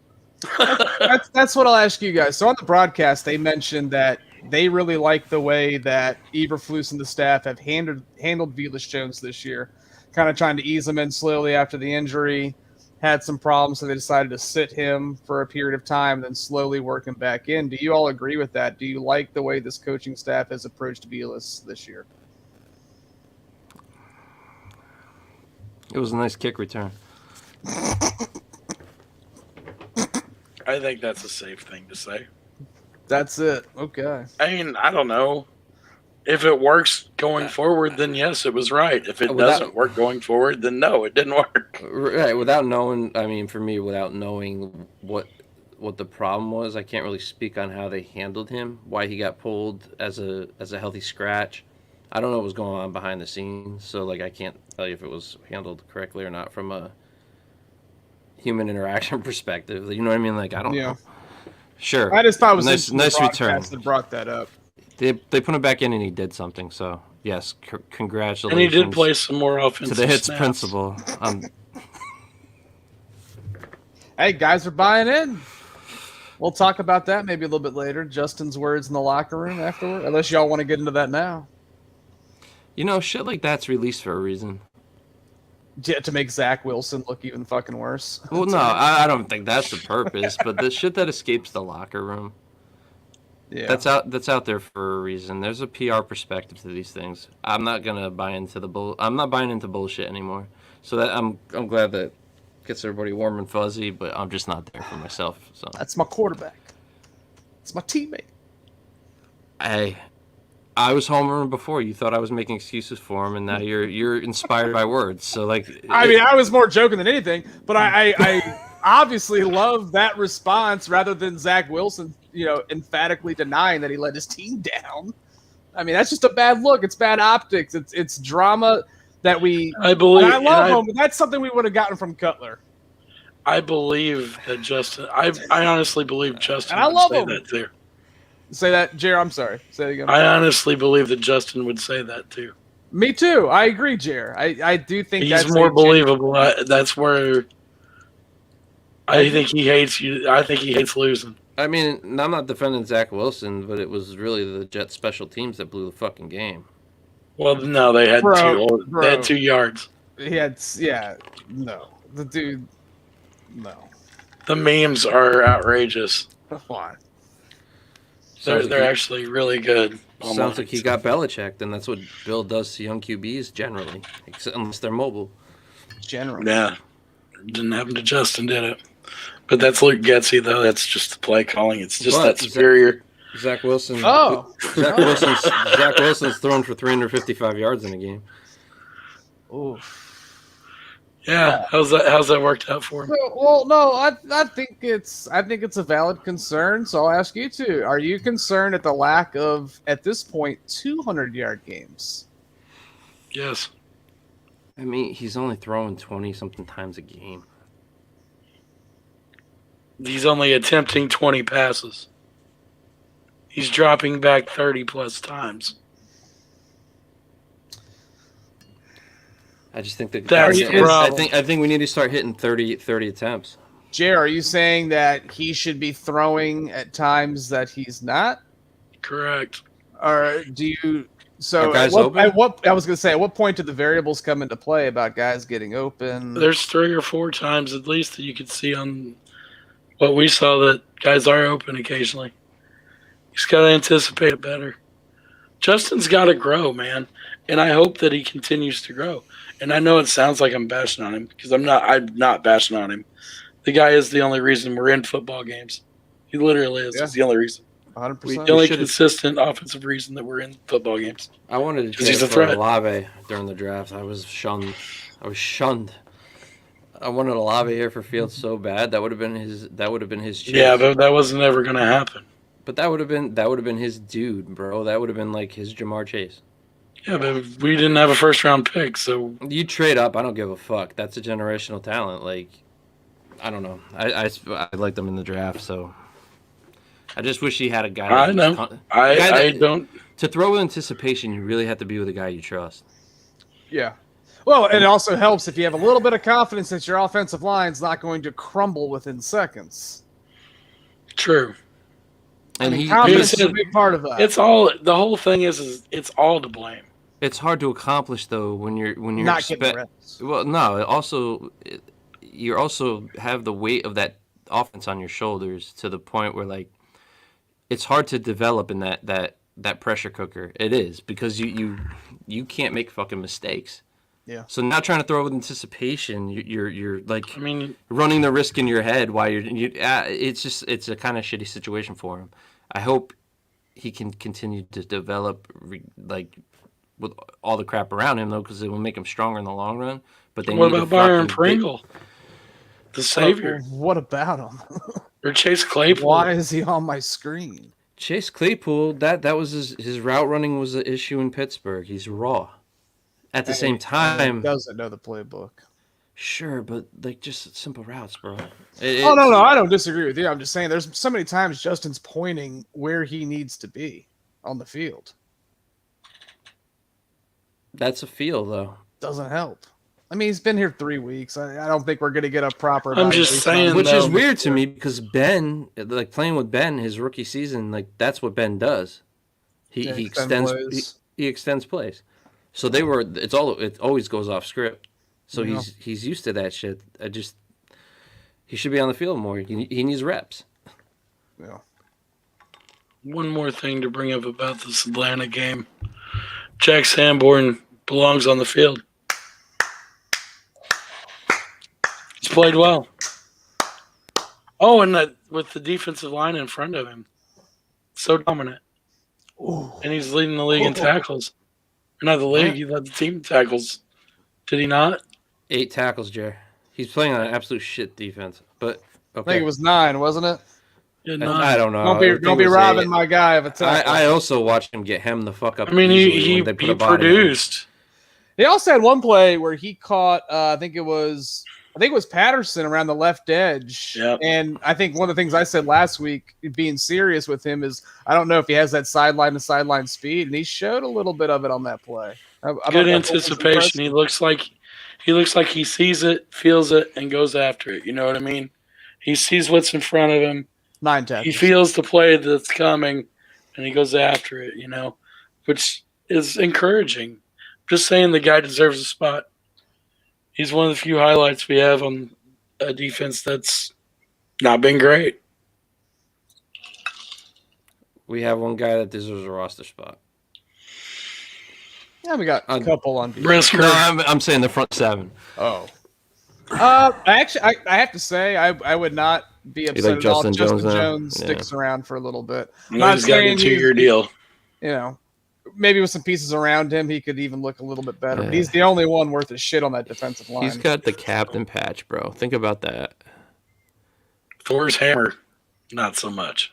That's what I'll ask you guys. So on the broadcast, they mentioned that they really like the way that Eberflus and the staff have handled Velus Jones this year, kind of trying to ease him in slowly after the injury. Had some problems, so they decided to sit him for a period of time, then slowly work him back in. Do you all agree with that? Do you like the way this coaching staff has approached Velus this year? It was a nice kick return. I think that's a safe thing to say. That's it. Okay. I mean, I don't know. If it works going forward, then yes, it was right. If it Without- doesn't work going forward, then no, it didn't work. Right, without knowing, I mean, for me, without knowing what the problem was, I can't really speak on how they handled him, why he got pulled as a healthy scratch. I don't know what was going on behind the scenes, so like I can't tell you if it was handled correctly or not from a human interaction perspective. You know what I mean? Like I don't know. Sure. I just thought it was nice return. That brought that up. They put him back in and he did something. So yes, congratulations. And he did play some more offensive to the hits snaps. principal. Hey, guys are buying in. We'll talk about that maybe a little bit later. Justin's words in the locker room afterward, unless y'all want to get into that now. You know, shit like that's released for a reason. Yeah, to make Zach Wilson look even fucking worse. Well, no, I don't think that's the purpose. But the shit that escapes the locker room. Yeah, That's out there for a reason. There's a PR perspective to these things. I'm not gonna buy into I'm not buying into bullshit anymore. So that I'm glad that gets everybody warm and fuzzy, but I'm just not there for myself. So that's my quarterback. It's my teammate. hey, I was homering before. You thought I was making excuses for him, and now you're inspired by words. So like, I mean, I was more joking than anything, but I obviously love that response rather than Zach Wilson, emphatically denying that he let his team down. I mean, that's just a bad look. It's bad optics. It's drama that I believe. I love him, but that's something we would have gotten from Cutler. I believe that Justin. I honestly believe Justin And I would love say him. that too. Say that, Jer. I'm sorry. Say it again. I honestly believe that Justin would say that too. Me too. I agree, Jer. I do think He's that's more a believable. That's where I think he hates you. I think he hates losing. I mean, I'm not defending Zach Wilson, but it was really the Jets special teams that blew the fucking game. Well, no, they had Bro. They had 2 yards. He had, no. The dude, no. The memes are outrageous. Why? They're actually really good. Sounds like he got Belichick, and that's what Bill does to young QBs generally, unless they're mobile. Generally. Yeah. Didn't happen to Justin, did it? But that's Luke Getsy, though. That's just the play calling. It's just that superior. Zach Wilson. Oh. Zach Wilson's thrown for 355 yards in a game. Ooh. Yeah. How's that worked out for him? Well, no, I think it's a valid concern. So I'll ask you too. Are you concerned at the lack of, at this point, 200-yard games? Yes. I mean, he's only throwing 20-something times a game. He's only attempting 20 passes. He's dropping back 30-plus times. I just think that That's the problem. I think we need to start hitting 30 attempts. Jay, are you saying that he should be throwing at times that he's not? Correct. Or do you? So Are guys at open? what I was going to say, at what point do the variables come into play about guys getting open? There's 3 or 4 times at least that you could see on what we saw that guys are open occasionally. He's got to anticipate it better. Justin's got to grow, man, and I hope that he continues to grow. And I know it sounds like I'm bashing on him because I'm not. I'm not bashing on him. The guy is the only reason we're in football games. He literally is. Yeah. He's the only reason. 100%. The only consistent offensive reason that we're in football games. I wanted to He's a trade for threat. Olave during the draft. I was shunned. I wanted Olave here for Fields so bad. That would have been his chase. Yeah, but that wasn't ever going to happen. But that would have been his dude, bro. That would have been like his Jamar Chase. Yeah, but we didn't have a first-round pick, so You trade up, I don't give a fuck. That's a generational talent. Like, I don't know. I liked him in the draft, so I just wish he had a guy. I know. I don't. To throw with anticipation, you really have to be with a guy you trust. Yeah. Well, and it also helps if you have a little bit of confidence that your offensive line's not going to crumble within seconds. True. And confidence is a big part of that. It's all. The whole thing is it's all to blame. it's hard to accomplish though when you're not getting reps. Well, no, you also have the weight of that offense on your shoulders to the point where like it's hard to develop in that pressure cooker. It is because you can't make fucking mistakes. Yeah. So now trying to throw with anticipation, you're like I mean, running the risk in your head while it's a kind of shitty situation for him. I hope he can continue to develop like with all the crap around him though, because it will make him stronger in the long run. But they what need about to Byron fucking Pringle, the savior, What about him? or Chase Claypool? Why is he on my screen? Chase Claypool, that was his route running was an issue in Pittsburgh. He's raw. At the same He time, doesn't know the playbook. sure, but like just simple routes, bro. Oh no, I don't disagree with you. I'm just saying there's so many times Justin's pointing where he needs to be on the field. That's a feel though. Doesn't help. I mean, he's been here 3 weeks. I don't think we're going to get a proper. I'm just evaluation saying, on him. Which is though. weird to me because Ben, like playing with Ben, his rookie season, like that's what Ben does. He Yeah, he extend extends plays. he extends plays. So it always goes off script. So Yeah. he's used to that shit. He should be on the field more. He needs reps. Yeah. One more thing to bring up about this Atlanta game. Jack Sanborn belongs on the field. He's played well. Oh, and with the defensive line in front of him. So dominant. Ooh. And he's leading the league in tackles. Not the league, he led the team in tackles. Did he not? 8 tackles, Jerry. He's playing on an absolute shit defense. But I okay. think it was 9, wasn't it? Did I not. don't know. Don't be robbing my guy of a tackle. I also watched him get hemmed the fuck up. I mean, easily he when they put a body on him. produced. He also had one play where he caught, I think it was Patterson around the left edge. Yep. And I think one of the things I said last week, being serious with him, is I don't know if he has that sideline to sideline speed, and he showed a little bit of it on that play. Good anticipation. He looks like he sees it, feels it, and goes after it. You know what I mean? He sees what's in front of him. 9 tackles. He feels the play that's coming, and he goes after it. You know, which is encouraging. Just saying, the guy deserves a spot. He's one of the few highlights we have on a defense that's not been great. We have one guy that deserves a roster spot. Yeah, we got a couple on defense. Brisker. No, I'm saying the front 7. Oh. Actually, I have to say, I would not be upset like at all. Justin if Justin Jones now? Jones Yeah. sticks around for a little bit. No, he's got a 2-year deal. You know, maybe with some pieces around him, he could even look a little bit better. But Yeah. he's the only one worth a shit on that defensive line. He's got the captain patch, bro. Think about that. Thor's hammer, not so much.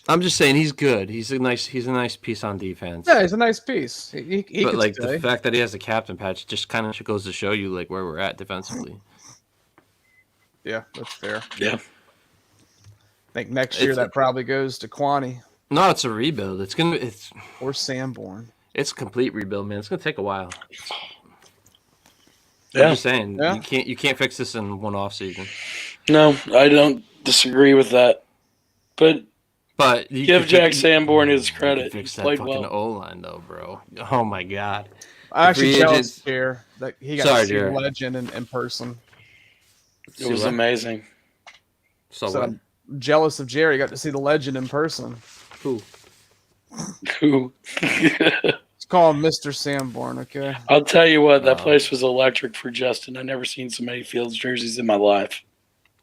I'm just saying he's good. He's a nice piece on defense. Yeah, he's a nice piece. He But could like stay. the fact that he has the captain patch just kind of goes to show you like where we're at defensively. Yeah, that's fair. Yeah. I think next year that probably goes to Kwani No, it's a rebuild. It's or Sanborn. a complete rebuild, man. It's gonna take a while. Yeah. I'm just saying Yeah. you can't fix this in one off season. No, I don't disagree with that. But you give can Jack fix- Sanborn his you can credit. Fix He's that played fucking well. O line though, bro. Oh my god. I'm actually free jealous agents- here that he got Sorry, to see Jared. Legend in person. It was what? amazing. So So what? I'm jealous of Jerry. Got to see the Legend in person. Who? Who? Let's call him Mr. Sanborn, okay? I'll tell you what, that Wow. place was electric for Justin. I've never seen so many Fields jerseys in my life.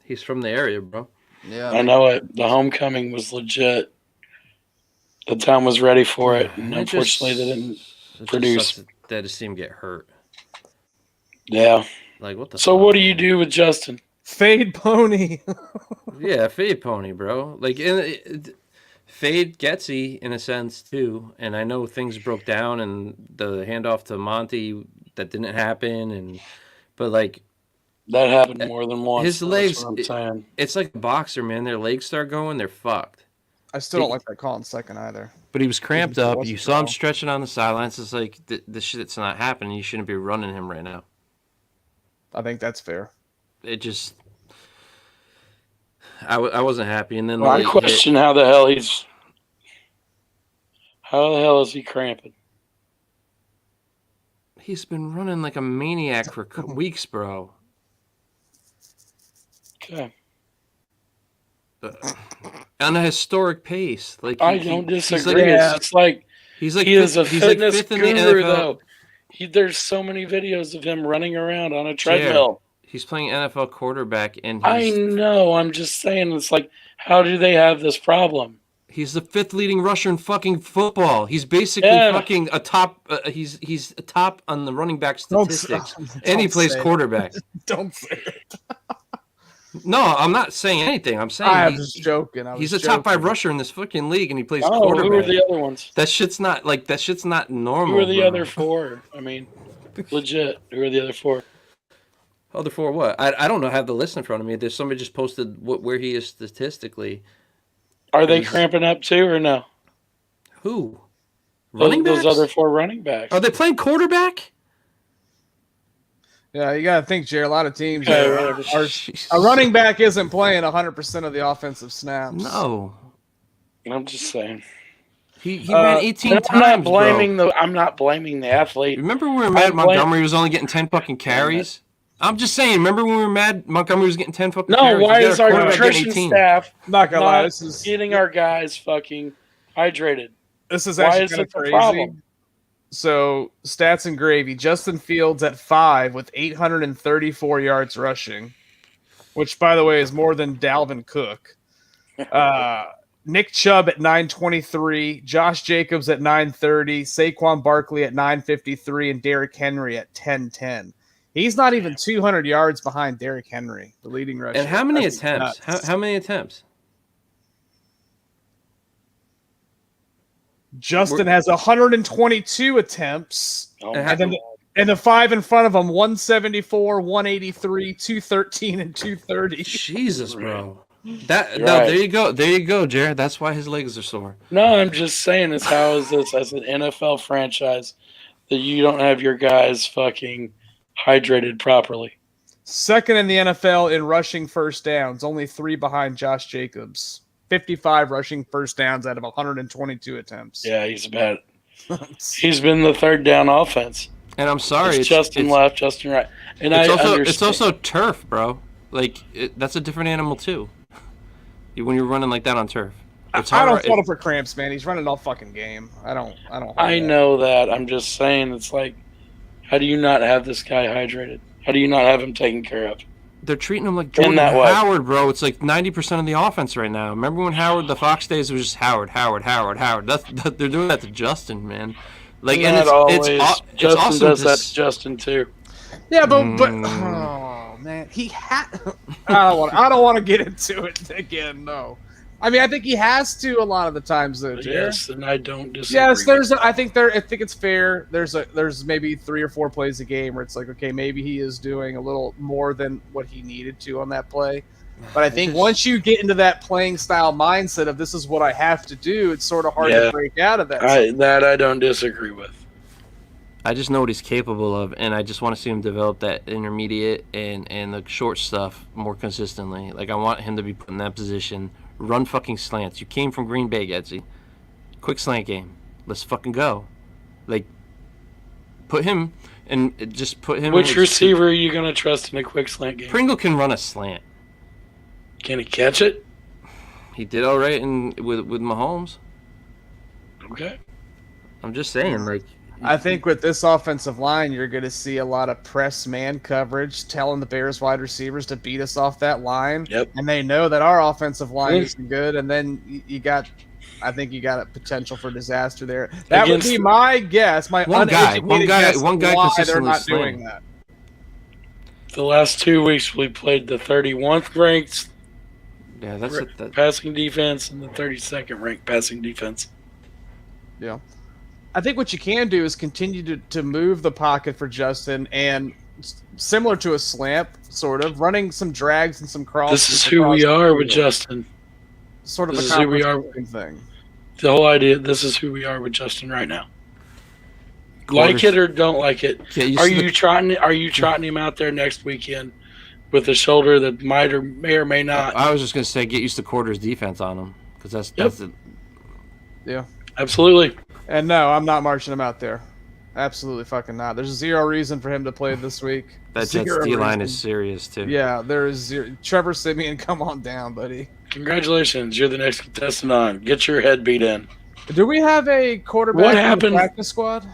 He's from the area, bro. Yeah. I know it. The homecoming was legit. The town was ready for it, and It just- unfortunately they didn't it just produce. sucks that to see him get hurt. Yeah. Like what the? So fuck? what do you do with Justin? Fade Pony. Yeah, fade pony, bro. Like fade Getsy in a sense too. And I know things broke down and the handoff to Monty that didn't happen, but like That happened more than once. his that's legs. what I'm saying. It's like a boxer, man. Their legs start going, they're fucked. I still don't like that call in second either. But he was cramped It up. wasn't You saw him foul. stretching on the sidelines. It's like this shit's not happening. You shouldn't be running him right now. I think that's fair. It just. I wasn't happy, and then Well, the I late question how the hell is he cramping? he's been running like a maniac for weeks, bro. Okay. On a historic pace, like I don't he's disagree. like, It's just like he's like he is a he's like fitness fifth in the guru, NFL. though. There's so many videos of him running around on a treadmill. He's playing NFL quarterback, and I know. I'm just saying. It's like, how do they have this problem? he's the 5th leading rusher in fucking football. He's basically fucking a top. He's a top on the running back statistics, and he plays quarterback. Don't say it. No, I'm not saying anything. I'm saying I'm just joking. He's a top 5 rusher in this fucking league, and he plays Oh, quarterback. who are the other ones? That shit's not normal. Who are the bro. other 4? I mean, legit. Who are the other 4? Other 4 what? I don't know. I have the list in front of me. There's somebody just posted where he is statistically. Are they cramping up too, or no? Who? Those other 4 running backs. Are they playing quarterback? Yeah, you got to think, Jerry. A lot of teams Yeah, a running back isn't playing 100% of the offensive snaps. No. I'm just saying. He ran 18 times. I'm not blaming the athlete. Remember when we were mad Montgomery was only getting 10 fucking carries? I'm just saying. Remember when we were mad Montgomery was getting 10 fucking carries? No, why You got is a our quarterback getting nutrition 18? staff Not gonna lie, not getting our guys fucking hydrated? This is Why actually is kind of it the crazy. problem? So, stats and gravy. Justin Fields at 5 with 834 yards rushing, which, by the way, is more than Dalvin Cook. Nick Chubb at 923, Josh Jacobs at 930, Saquon Barkley at 953, and Derrick Henry at 1010. He's not even 200 yards behind Derrick Henry, the leading rusher. And how many That's attempts? nuts. How many attempts? Justin has 122 attempts. Oh, And my And the 5 in front of him, 174, 183, 213, and 230. Jesus, bro. You're No, right. there you go. There you go, Jared. That's why his legs are sore. No, I'm just saying is how is this as an NFL franchise that you don't have your guys fucking hydrated properly? Second in the NFL in rushing first downs, only 3 behind Josh Jacobs. 55 rushing first downs out of 122 attempts. Yeah, he's bad. He's been the third down offense. And I'm sorry. It's Justin left, Justin right. And It's also turf, bro. Like, that's a different animal, too. When you're running like that on turf. It's I don't hard. fault him for cramps, man. He's running all fucking game. I don't. I know that. I'm just saying, it's like, how do you not have this guy hydrated? How do you not have him taken care of? They're treating him like Jordan that way. Howard, bro. It's like 90% of the offense right now. Remember when Howard, the Fox days, was just Howard. They're doing that to Justin, man. Like, and it's Justin awesome does to that to Justin too. Yeah, but oh man, he had. I don't want to get into it again. No, I mean I think he has to a lot of the times though. Jared. Yes, and I don't disagree. Yes, I think it's fair. There's maybe 3 or 4 plays a game where it's like, okay, maybe he is doing a little more than what he needed to on that play. But I think once you get into that playing style mindset of this is what I have to do, it's sort of hard to break out of that. I don't disagree with. I just know what he's capable of, and I just want to see him develop that intermediate and the short stuff more consistently. Like, I want him to be put in that position. Run fucking slants. You came from Green Bay, Gedsy. Quick slant game. Let's fucking go. Like, put him and just put him. Which receiver are you going to trust in a quick slant game? Pringle can run a slant. Can he catch it? He did all right with Mahomes. Okay. I'm just saying, like. I think with this offensive line, you're going to see a lot of press man coverage, telling the Bears wide receivers to beat us off that line. Yep. And they know that our offensive line isn't good. And then I think you got a potential for disaster there. That would be my guess. My one guy guess why they're consistently not slammed. doing that. The last 2 weeks, we played the 31st ranked passing defense and the 32nd ranked passing defense. Yeah. I think what you can do is continue to move the pocket for Justin and similar to a slant, sort of running some drags and some crosses. This is who we are with Justin. Sort of this a is who we are. Thing. The whole idea. This is who we are with Justin right now. Like it or don't like it. Are you trotting him out there next weekend with a shoulder that may or may not? I was just gonna say, get used to quarters defense on him because that's it. Yeah, absolutely. And no, I'm not marching him out there. Absolutely fucking not. There's 0 reason for him to play this week. That Jets D-line is serious, too. Yeah, there is 0. Trevor Siemian, come on down, buddy. Congratulations. You're the next contestant on. Get your head beat in. Do we have a quarterback in the practice squad?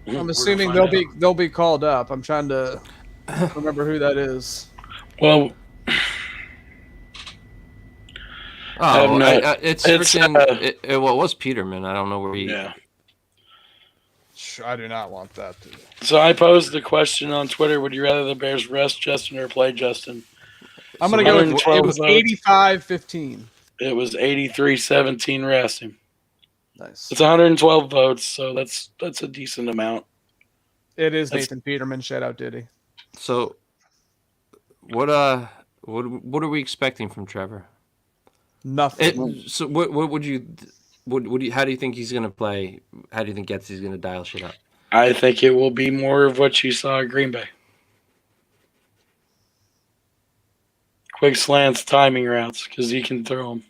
I'm assuming they'll be called up. I'm trying to remember who that is. Well, Oh, it was Peterman. I don't know where he. yeah. I do not want that. So I posed the question on Twitter: would you rather the Bears rest Justin or play Justin? I'm going to go with it was 85-15. It was 83-17 rest him. Nice. It's 112 votes, so that's a decent amount. It is Nathan Peterman. Shout out, Diddy. So, what are we expecting from Trevor? Nothing. So what would you how do you think he's gonna play? How do you think Getsy's gonna dial shit up? I think it will be more of what you saw at Green Bay. Quick slants, timing routes, because he can throw them.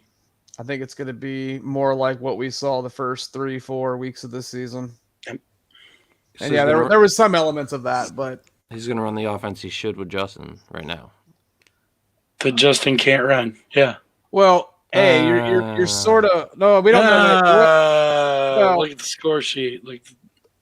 I think it's going to be more like what we saw the first 3-4 weeks of this season. Yep. And yeah, there was some elements of that, but he's going to run the offense he should with Justin right now. That Justin can't run. Yeah. Well, hey, you're sort of no. We don't know that. Look at the score sheet.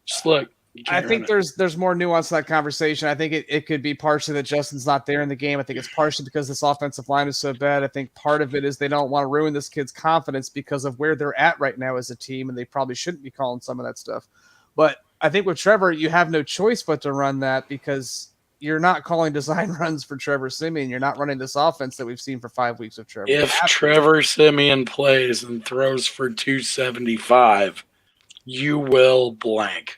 Just look. I think there's more nuance to that conversation. I think it could be partially that Justin's not there in the game. I think it's partially because this offensive line is so bad. I think part of it is they don't want to ruin this kid's confidence because of where they're at right now as a team, and they probably shouldn't be calling some of that stuff. But I think with Trevor, you have no choice but to run that because you're not calling design runs for Trevor Siemian. You're not running this offense that we've seen for 5 weeks of Trevor. If Trevor Siemian plays and throws for 275, you will blank.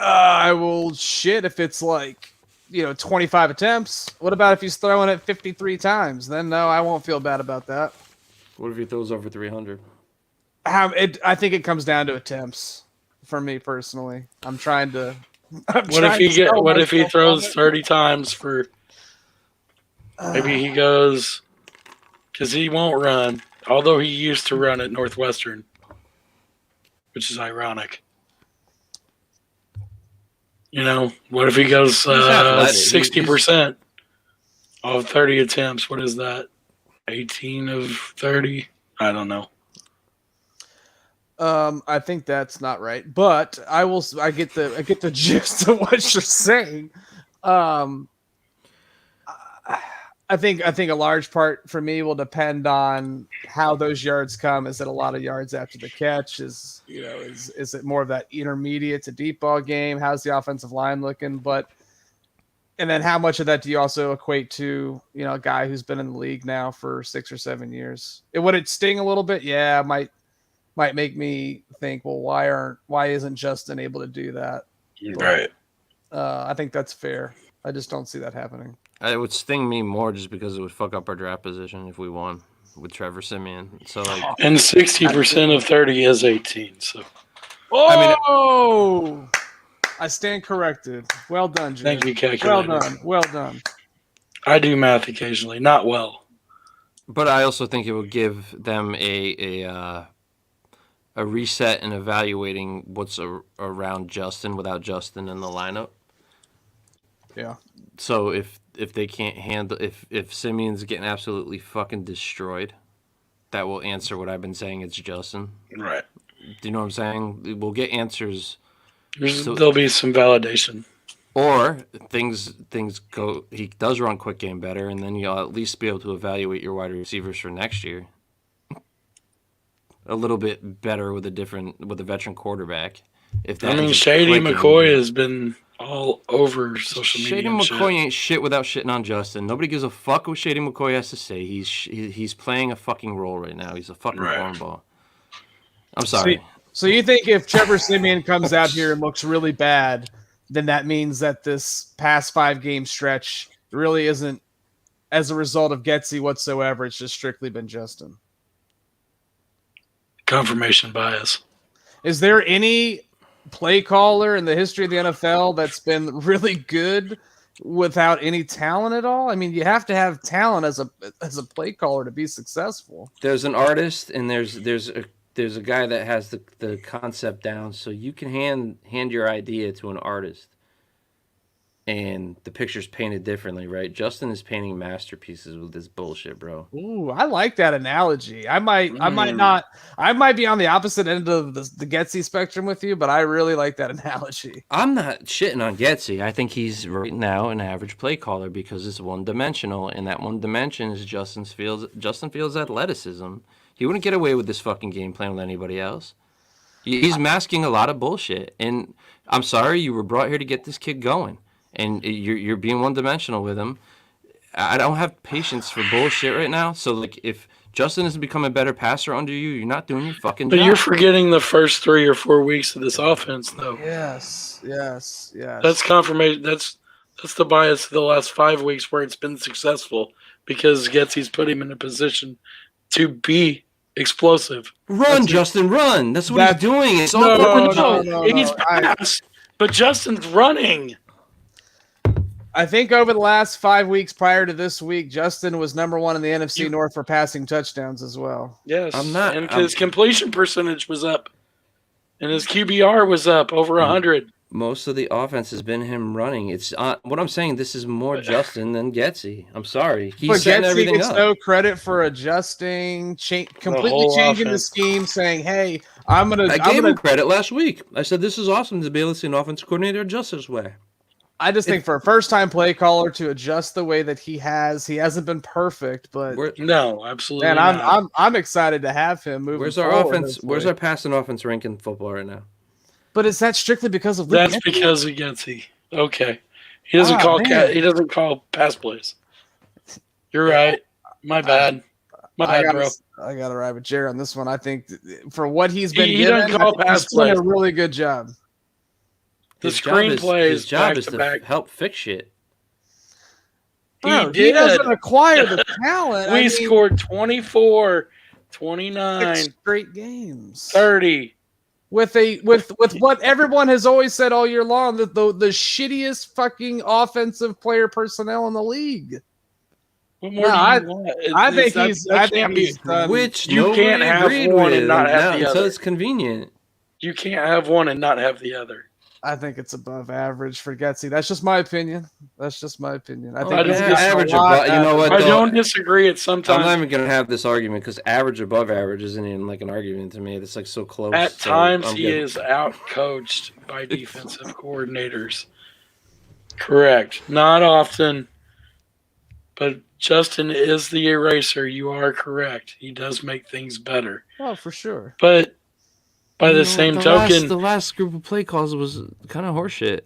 I will shit if it's 25 attempts. What about if he's throwing it 53 times? Then no, I won't feel bad about that. What if he throws over 300? I think it comes down to attempts for me personally. What if he throws 30 times for? Maybe he goes because he won't run. Although he used to run at Northwestern, which is ironic. What if he goes 60% of 30 attempts? What is that? 18 of 30? I don't know. I think that's not right, but I get the gist of what you're saying. I think a large part for me will depend on how those yards come. Is it a lot of yards after the catch? Is it more of that intermediate to deep ball game? How's the offensive line looking? And then how much of that do you also equate to, a guy who's been in the league now for 6 or 7 years? Would it sting a little bit? Yeah, might make me think, well, why isn't Justin able to do that? Right. I think that's fair. I just don't see that happening. It would sting me more just because it would fuck up our draft position if we won with Trevor Siemian. So and 60% of 30 is 18. So, I stand corrected. Well done, Jim. Thank you, calculator. Well done. I do math occasionally, not well. But I also think it would give them a reset in evaluating what's around Justin without Justin in the lineup. Yeah. So if they can't handle if Simeon's getting absolutely fucking destroyed, that will answer what I've been saying. It's Justin. Right. Do you know what I'm saying? We'll get answers. There'll be some validation. Or things go. He does run quick game better, and then you'll at least be able to evaluate your wide receivers for next year a little bit better with a veteran quarterback. Shady McCoy has been all over social media. Shady McCoy ain't shit without shitting on Justin. Nobody gives a fuck what Shady McCoy has to say. He's playing a fucking role right now. He's a fucking cornball. I'm sorry. So you think if Trevor Siemian comes out here and looks really bad, then that means that this past 5-game stretch really isn't as a result of Getsy whatsoever. It's just strictly been Justin. Confirmation bias. Is there any play caller in the history of the NFL that's been really good without any talent at all? I mean, you have to have talent as a play caller to be successful. There's an artist and there's a guy that has the concept down, so you can hand your idea to an artist and the picture's painted differently, right? Justin is painting masterpieces with this bullshit, bro. Ooh, I like that analogy. I might be on the opposite end of the Getsy spectrum with you, but I really like that analogy. I'm not shitting on Getsy. I think he's right now an average play caller because it's one-dimensional, and that one dimension is Justin Fields' athleticism. He wouldn't get away with this fucking game plan with anybody else. He's masking a lot of bullshit, and I'm sorry you were brought here to get this kid going. And you're being one-dimensional with him. I don't have patience for bullshit right now. So, like, if Justin isn't becoming a better passer under you, you're not doing your fucking job. But you're forgetting the first 3 or 4 weeks of this offense, though. Yes. That's confirmation. That's the bias of the last 5 weeks where it's been successful because Getsy's put him in a position to be explosive. Run, Justin, run. That's what he's doing. It's all no. He's passed, but Justin's running. I think over the last 5 weeks prior to this week, Justin was number 1 in the NFC North for passing touchdowns as well. Yes, and his completion percentage was up, and his QBR was up over 100. Most of the offense has been him running. It's what I'm saying. This is more Justin than Getsy. I'm sorry. He's setting everything gets up. No credit for adjusting, completely changing the scheme, saying, "Hey, I gave him credit last week. I said this is awesome to be able to see an offensive coordinator adjust this way." I just think for a first-time play caller to adjust the way that he hasn't been perfect, but no, absolutely. And not. I'm excited to have him moving. Where's our offense? Where's our passing offense rank in football right now? But is that strictly because of Luke? That's because of Getsy. Okay, he doesn't he doesn't call pass plays. You're right. My bad. Bro. I got to ride with Jerry on this one. I think for what he's been he doesn't call pass plays. Doing a really good job. The screenplay his job is to help fix shit. Bro, he doesn't acquire the talent. We scored 24, 29, 6 straight games, 30. With what everyone has always said all year long, that the shittiest fucking offensive player personnel in the league. What more do you want? I think he's done. Which you can't have one and not have the other. So it's convenient. You can't have one and not have the other. I think it's above average for Getsy. That's just my opinion. I think average above. You know what? I don't disagree. It's sometimes I'm not even gonna have this argument because average above average isn't even like an argument to me. It's like so close. At times, he is out coached by defensive coordinators. Correct. Not often, but Justin is the eraser. You are correct. He does make things better. Oh, for sure. But by the same token, the last group of play calls was kind of horseshit.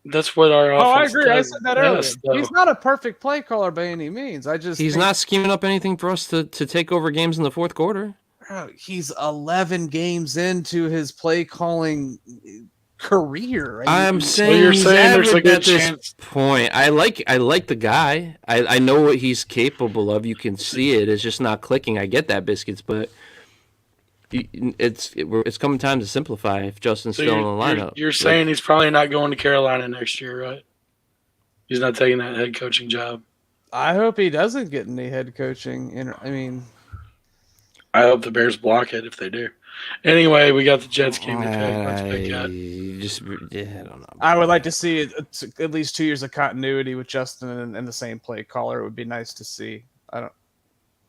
That's what our offense I agree. does. I said that earlier. He's not a perfect play caller by any means. He's not scheming up anything for us to take over games in the fourth quarter. Bro, he's 11 games into his play calling career. Right? I'm saying you're saying there's a good chance. Point. I like the guy. I know what he's capable of. You can see it. It's just not clicking. I get that, Biscuits, but it's coming time to simplify if Justin's still in the lineup. You're saying he's probably not going to Carolina next year, right? He's not taking that head coaching job. I hope he doesn't get any head coaching. I hope the Bears block it if they do. Anyway, we got the Jets game to pick. I don't know. I would like to see at least 2 years of continuity with Justin and the same play caller. It would be nice to see.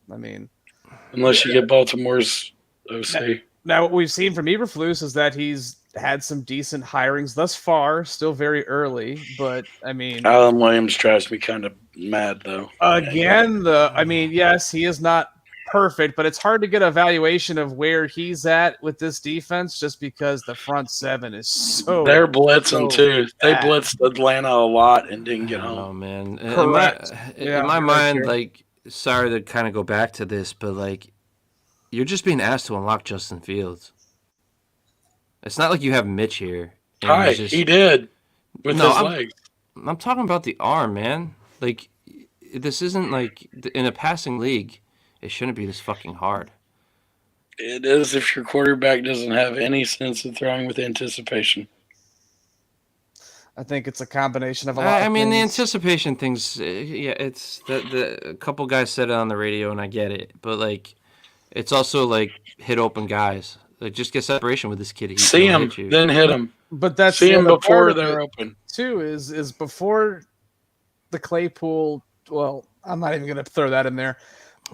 Unless you get Baltimore's OC. Now, what we've seen from Eberflus is that he's had some decent hirings thus far, still very early, but Alan Williams drives me kind of mad though. Yes, he is not perfect, but it's hard to get a valuation of where he's at with this defense just because the front seven is so they're blitzing too. They blitzed Atlanta a lot and didn't get home. Oh man. Correct. In my mind, sorry to kind of go back to this, but you're just being asked to unlock Justin Fields. It's not like you have Mitch here. He did with his legs. I'm talking about the arm, man. This isn't in a passing league. It shouldn't be this fucking hard. It is if your quarterback doesn't have any sense of throwing with anticipation. I think it's a combination of a lot of things. The anticipation things, it's a couple guys said it on the radio, and I get it. But, it's also, hit open guys. Just get separation with this kid. See him, then hit him. But that's see him before they're open. too is before the Claypool. Well, I'm not even going to throw that in there.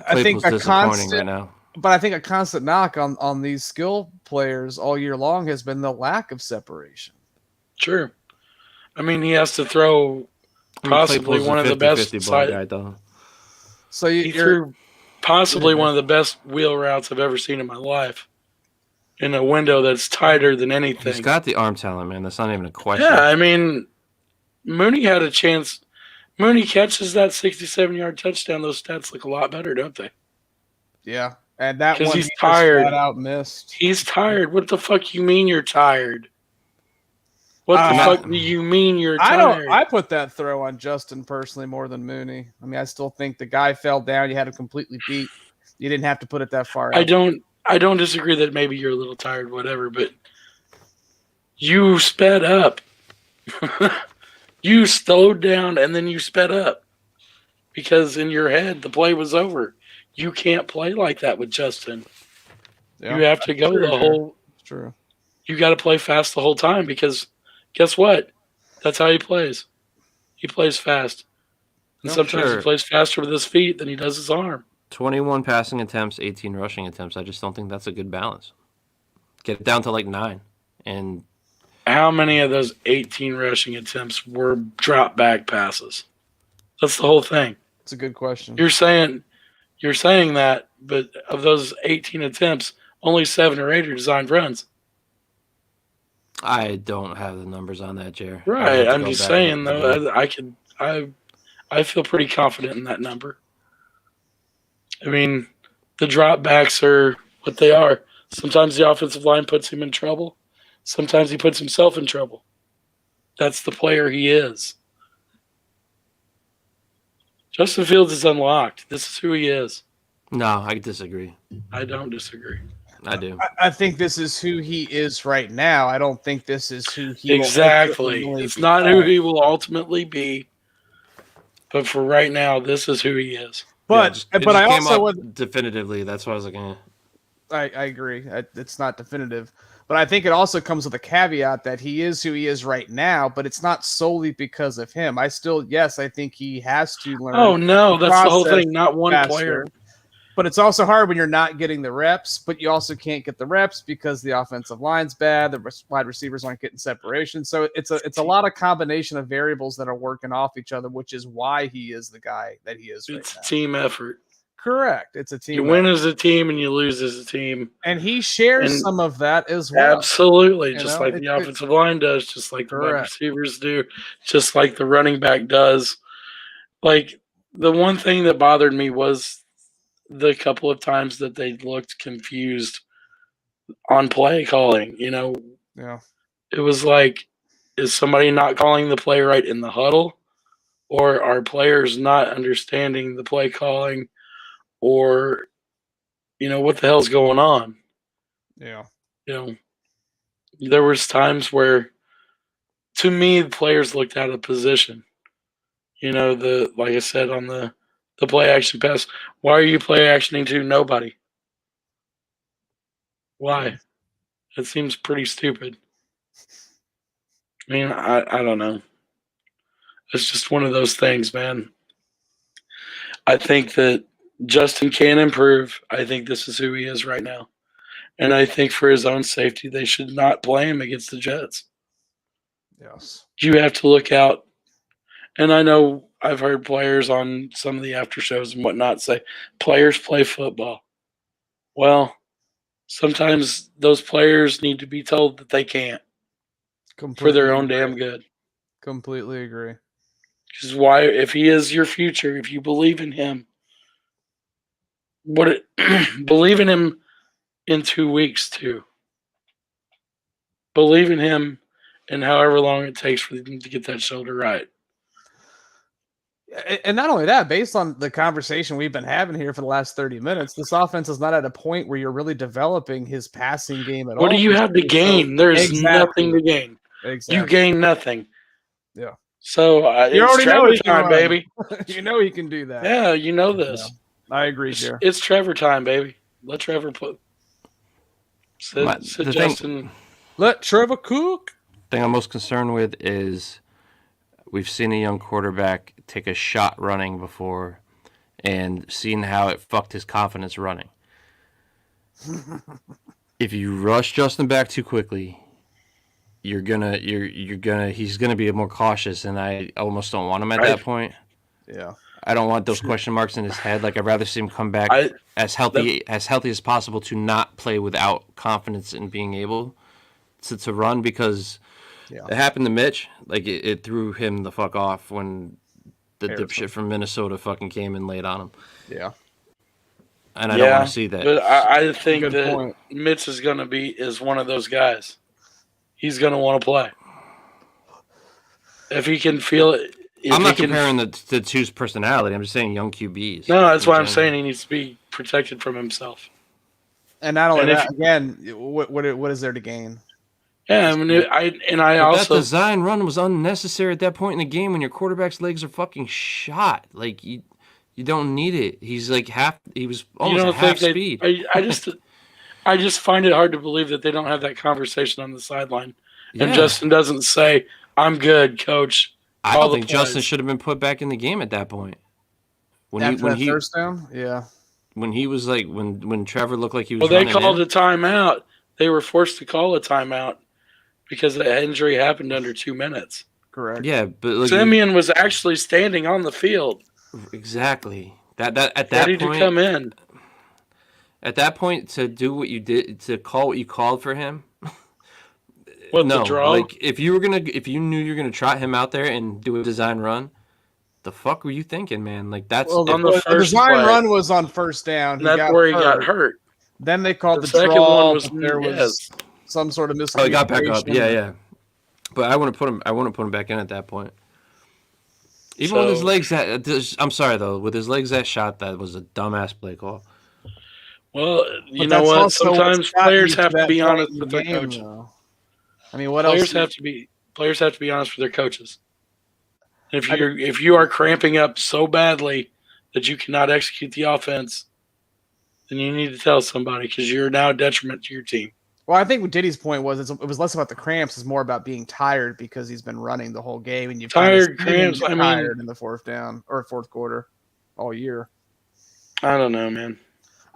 I think Claypool's disappointing right now. But I think a constant knock on these skill players all year long has been the lack of separation. Sure. I mean, he has to throw possibly Claypool's one a of the best 50-50 ball guy, though. So he threw possibly one of the best wheel routes I've ever seen in my life in a window that's tighter than anything. He's got the arm talent, man. That's not even a question. Yeah, I mean, Mooney had a chance. Mooney catches that 67-yard touchdown. Those stats look a lot better, don't they? Yeah, and that one he's tired. Flat out missed. He's tired. What the fuck you mean you're tired? What the fuck do you mean you're tired? I put that throw on Justin personally more than Mooney. I mean, I still think the guy fell down. You had him completely beat. You didn't have to put it that far out. I don't disagree that maybe you're a little tired, whatever, but you sped up. You slowed down and then you sped up because in your head the play was over. You can't play like that with Justin. Yeah, you have to go the whole. It's true. You got to play fast the whole time because guess what? That's how he plays. He plays fast. And sometimes he plays faster with his feet than he does his arm. 21 passing attempts, 18 rushing attempts. I just don't think that's a good balance. Get it down to like 9. And how many of those 18 rushing attempts were drop back passes? That's the whole thing. It's a good question. You're saying that, but of those 18 attempts, only 7 or 8 are designed runs. I don't have the numbers on that, Jer. Right. I'm just saying though. I feel pretty confident in that number. I mean, the drop backs are what they are. Sometimes the offensive line puts him in trouble. Sometimes he puts himself in trouble. That's the player he is. Justin Fields is unlocked. This is who he is. No, I disagree. I don't disagree. I do. I think this is who he is right now. I don't think this is who he exactly. It's not who he will ultimately be. But for right now, this is who he is. But I also definitively. That's what I was like. I agree. It's not definitive. But I think it also comes with a caveat that he is who he is right now, but it's not solely because of him. I think he has to learn. Oh, no, that's the whole thing. Not one player. But it's also hard when you're not getting the reps, but you also can't get the reps because the offensive line's bad, the wide receivers aren't getting separation. So it's a lot of combination of variables that are working off each other, which is why he is the guy that he is right now. It's a team effort. Correct. It's a team. You win as a team and you lose as a team. And he shares some of that as well. Absolutely. Just like the offensive line does, just like the wide receivers do, just like the running back does. Like, the one thing that bothered me was the couple of times that they looked confused on play calling, Yeah. It was like, is somebody not calling the play right in the huddle? Or are players not understanding the play calling? Or, what the hell's going on? Yeah. There was times where, to me, the players looked out of position. Like I said, on the play action pass. Why are you play actioning to nobody? Why? It seems pretty stupid. I mean, I don't know. It's just one of those things, man. I think that Justin can improve. I think this is who he is right now. And I think for his own safety, they should not play him against the Jets. Yes. You have to look out. And I know I've heard players on some of the after shows and whatnot say, players play football. Well, sometimes those players need to be told that they can't. For their own damn good. Completely agree. Because why, if he is your future, if you believe in him, believe in him in 2 weeks too. Believe in him and however long it takes for him to get that shoulder right. And not only that, based on the conversation we've been having here for the last 30 minutes, this offense is not at a point where you're really developing his passing game at all. What do you have to gain? There's nothing to gain. Exactly. You gain nothing. Yeah. So you it's Trevor time, baby. You know he can do that. Yeah, you know this. Yeah. I agree, Jared. It's Trevor time, baby. Let Trevor sit Justin. Let Trevor cook. The thing I'm most concerned with is We've seen a young quarterback take a shot running before and seen how it fucked his confidence running. If you rush Justin back too quickly, he's gonna be more cautious, and I almost don't want him at that point. Yeah. I don't want those question marks in his head. Like, I'd rather see him come back as healthy as possible to not play without confidence in being able to run, because it happened to Mitch. Like, it threw him the fuck off when the dipshit from Minnesota fucking came and laid on him. Yeah. And I don't want to see that. But I think that point. Mitch is one of those guys. He's going to want to play. If he can feel it. I'm not comparing the two's personality. I'm just saying young QBs. No, that's why I'm saying he needs to be protected from himself. And not only that, again, what is there to gain? Yeah, I mean, that design run was unnecessary at that point in the game when your quarterback's legs are fucking shot. Like, you don't need it. He's like he was almost at half speed. I just find it hard to believe that they don't have that conversation on the sideline. Yeah. And Justin doesn't say, "I'm good, coach." I don't think Justin should have been put back in the game at that point. When he first down, yeah. When he was like when Trevor looked like he was. Well, they called a timeout. They were forced to call a timeout because the injury happened under 2 minutes. Correct. Yeah, but Simeon was actually standing on the field. Exactly. That at that ready point, to come in. At that point, to do what you did, to call what you called for him. The draw? Like, if you knew you were gonna trot him out there and do a design run, the fuck were you thinking, man? Like, that's the design run was on first down. And that's where he got hurt. Then they called the second draw. one was there was some sort of miscommunication. Oh, he got back up. Yeah. But I wouldn't put him back in at that point. Even with his legs I'm sorry though, with his legs that shot, that was a dumbass play call. Well, you know what? Sometimes players have to be honest with their coach. I mean, what else? Players have to be honest with their coaches. If you are cramping up so badly that you cannot execute the offense, then you need to tell somebody, because you're now a detriment to your team. Well, I think what Diddy's point was it was less about the cramps; it's more about being tired because he's been running the whole game, and you've tired cramps. Tired in the fourth quarter all year. I don't know, man.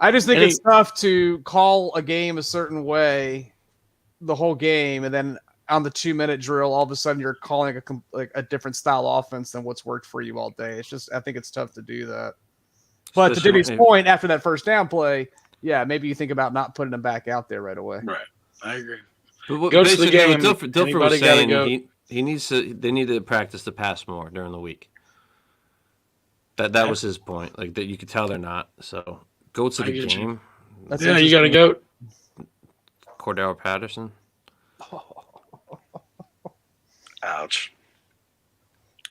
I just think it's tough to call a game a certain way the whole game, and then on the 2-minute drill, all of a sudden you're calling a different style offense than what's worked for you all day. It's just, I think it's tough to do that. But to Diddy's point, after that first down play, yeah, maybe you think about not putting him back out there right away. Right, I agree. But go to the game. Dilfer was saying they need to practice the pass more during the week. That was his point. Like, that you could tell they're not. So go to the game. You got to go. Cordell Patterson. Ouch.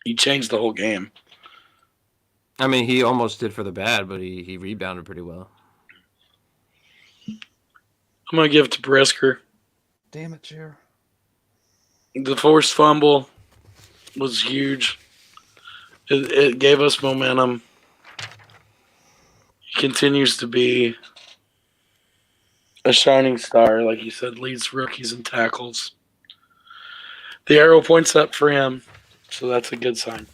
He changed the whole game. I mean, he almost did for the bad, but he rebounded pretty well. I'm going to give it to Brisker. Damn it, Jer. The forced fumble was huge. It gave us momentum. He continues to be a shining star, like you said, leads rookies in tackles. The arrow points up for him, so that's a good sign.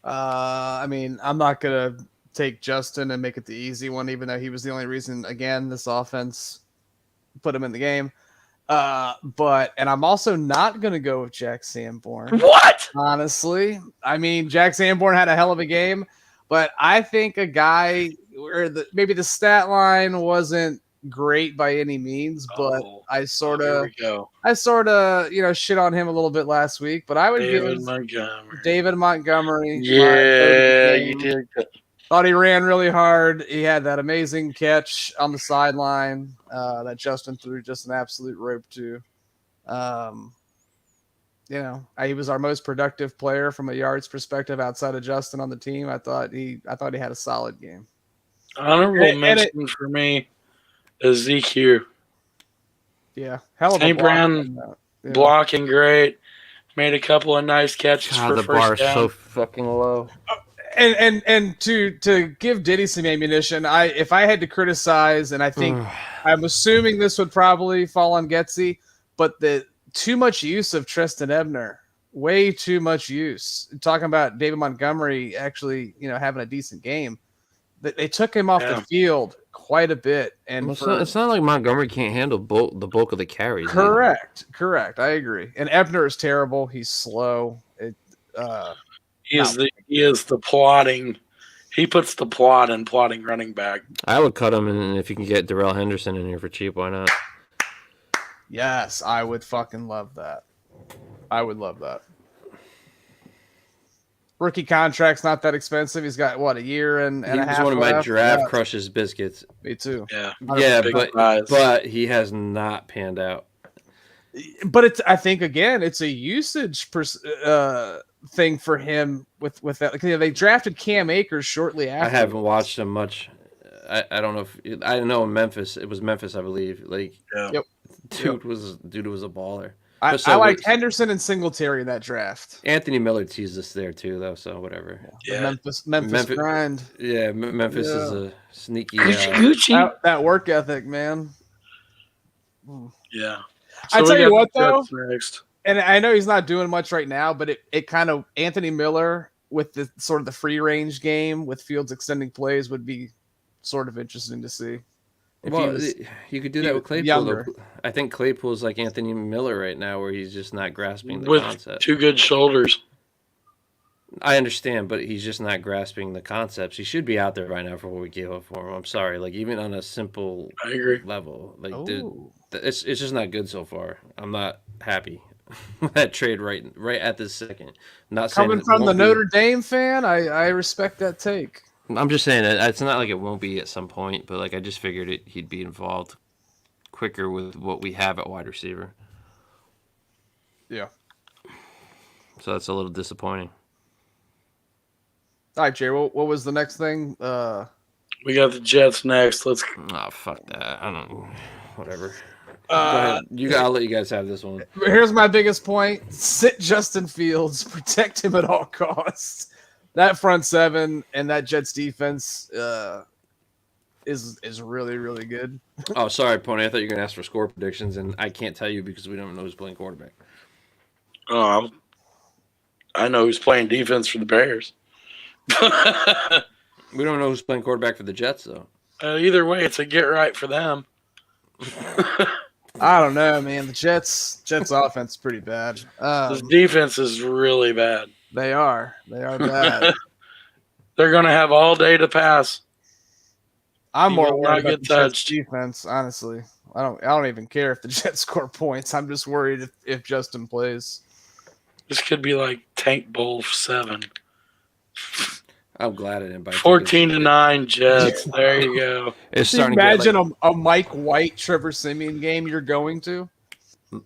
I mean, I'm not going to take Justin and make it the easy one, even though he was the only reason, again, this offense put him in the game. And I'm also not going to go with Jack Sanborn. What? Honestly. I mean, Jack Sanborn had a hell of a game, but I think a guy where maybe the stat line wasn't great by any means, but I sort of shit on him a little bit last week, but I would give David Montgomery. Yeah, you did. Thought he ran really hard. He had that amazing catch on the sideline that Justin threw just an absolute rope to. He was our most productive player from a yards perspective outside of Justin on the team. I thought he had a solid game. Honorable mention for me is ZQ. Yeah, hell of a St. Brown blocking great. Made a couple of nice catches for the first bar down. So fucking low. And to give Diddy some ammunition, if I had to criticize, and I think I'm assuming this would probably fall on Getsy, but the too much use of Tristan Ebner Way too much use. Talking about David Montgomery actually, having a decent game. They took him off the field quite a bit, and it's not like Montgomery can't handle the bulk of the carries. Correct. I agree. And Ebner is terrible. He's slow. He is the plotting. He puts the plot in plotting running back. I would cut him, and if you can get Darrell Henderson in here for cheap, why not? Yes, I would fucking love that. I would love that. Rookie contract's not that expensive. He's got a year and a half. He's one of my left? draft crushes biscuits. Me too. Yeah, but he has not panned out. But I think again, it's a usage thing for him with that. Like, they drafted Cam Akers shortly after. I haven't watched him much. I don't know if I know Memphis. It was Memphis, I believe. Like, yep. Dude was a baller. I liked Henderson and Singletary in that draft. Anthony Miller teased us there too, though. So whatever. Yeah. Memphis grind. Yeah, Memphis is a sneaky. That work ethic, man. Yeah. So I tell you what, though. Next. And I know he's not doing much right now, but it kind of Anthony Miller with the sort of the free range game with Fields extending plays would be sort of interesting to see. You could do that with Claypool. I think Claypool is like Anthony Miller right now, where he's just not grasping the concept. With two good shoulders. I understand, but he's just not grasping the concepts. He should be out there right now for what we gave up for him. I'm sorry, like even on a simple level, like it's just not good so far. I'm not happy with that trade right at this second. Not coming from the Notre Dame fan, I respect that take. I'm just saying that it's not like it won't be at some point, but like I just figured he'd be involved quicker with what we have at wide receiver. Yeah. So that's a little disappointing. All right, Jay, what was the next thing? We got the Jets next. Let's. Oh, fuck that. I don't know. Whatever. Go ahead. I'll let you guys have this one. Here's my biggest point. Sit Justin Fields. Protect him at all costs. That front seven and that Jets defense is really, really good. Oh, sorry, Pony. I thought you were going to ask for score predictions, and I can't tell you because we don't know who's playing quarterback. Oh, I know who's playing defense for the Bears. We don't know who's playing quarterback for the Jets, though. Either way, it's a get right for them. I don't know, man. The Jets offense is pretty bad. The defense is really bad. They are bad. They're going to have all day to pass. I'm more worried about the Jets defense, honestly. I don't even care if the Jets score points. I'm just worried if Justin plays. This could be like Tank Bowl 7. I'm glad I didn't buy 14-9 Jets. There you go. It's starting imagine to a Mike White, Trevor Siemian game you're going to.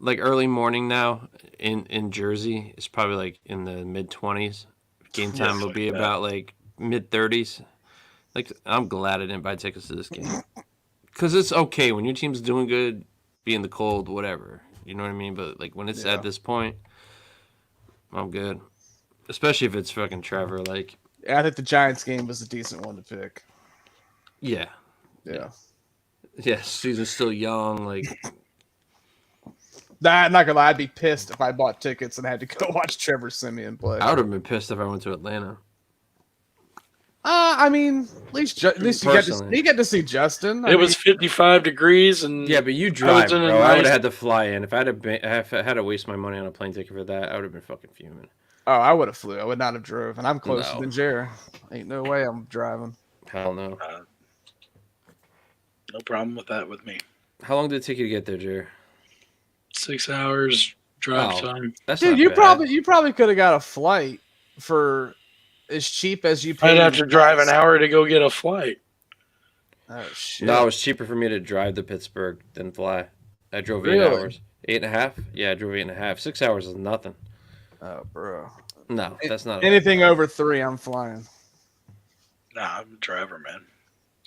Like early morning now in Jersey, it's probably like in the mid-20s. Game time will be about like mid-30s. Like, I'm glad I didn't buy tickets to this game. Because it's okay when your team's doing good, be in the cold, whatever. You know what I mean? But like when it's at this point, I'm good. Especially if it's fucking Trevor. Like, I think the Giants game was a decent one to pick. Yeah. Yeah, season's still young. Like, I'm not gonna lie, I'd be pissed if I bought tickets and had to go watch Trevor Siemian play. I would have been pissed if I went to Atlanta. I mean, at least you get to see Justin. It was 55 degrees, and yeah, but you drive, bro. I would have had to fly in. If I had to waste my money on a plane ticket for that, I would have been fucking fuming. Oh, I would have flew. I would not have drove, and I'm closer than Jer. Ain't no way I'm driving. Hell no. No problem with that with me. How long did it take you to get there, Jer? 6 hours drive time. That's dude, you probably could have got a flight for as cheap as you paid. I'd have to drive an hour to go get a flight. Oh shit! No, it was cheaper for me to drive to Pittsburgh than fly. I drove 8 hours. 8.5? Yeah, I drove 8.5. 6 hours is nothing. Oh, bro. No, that's not anything over 3. I'm flying. Nah, I'm a driver, man.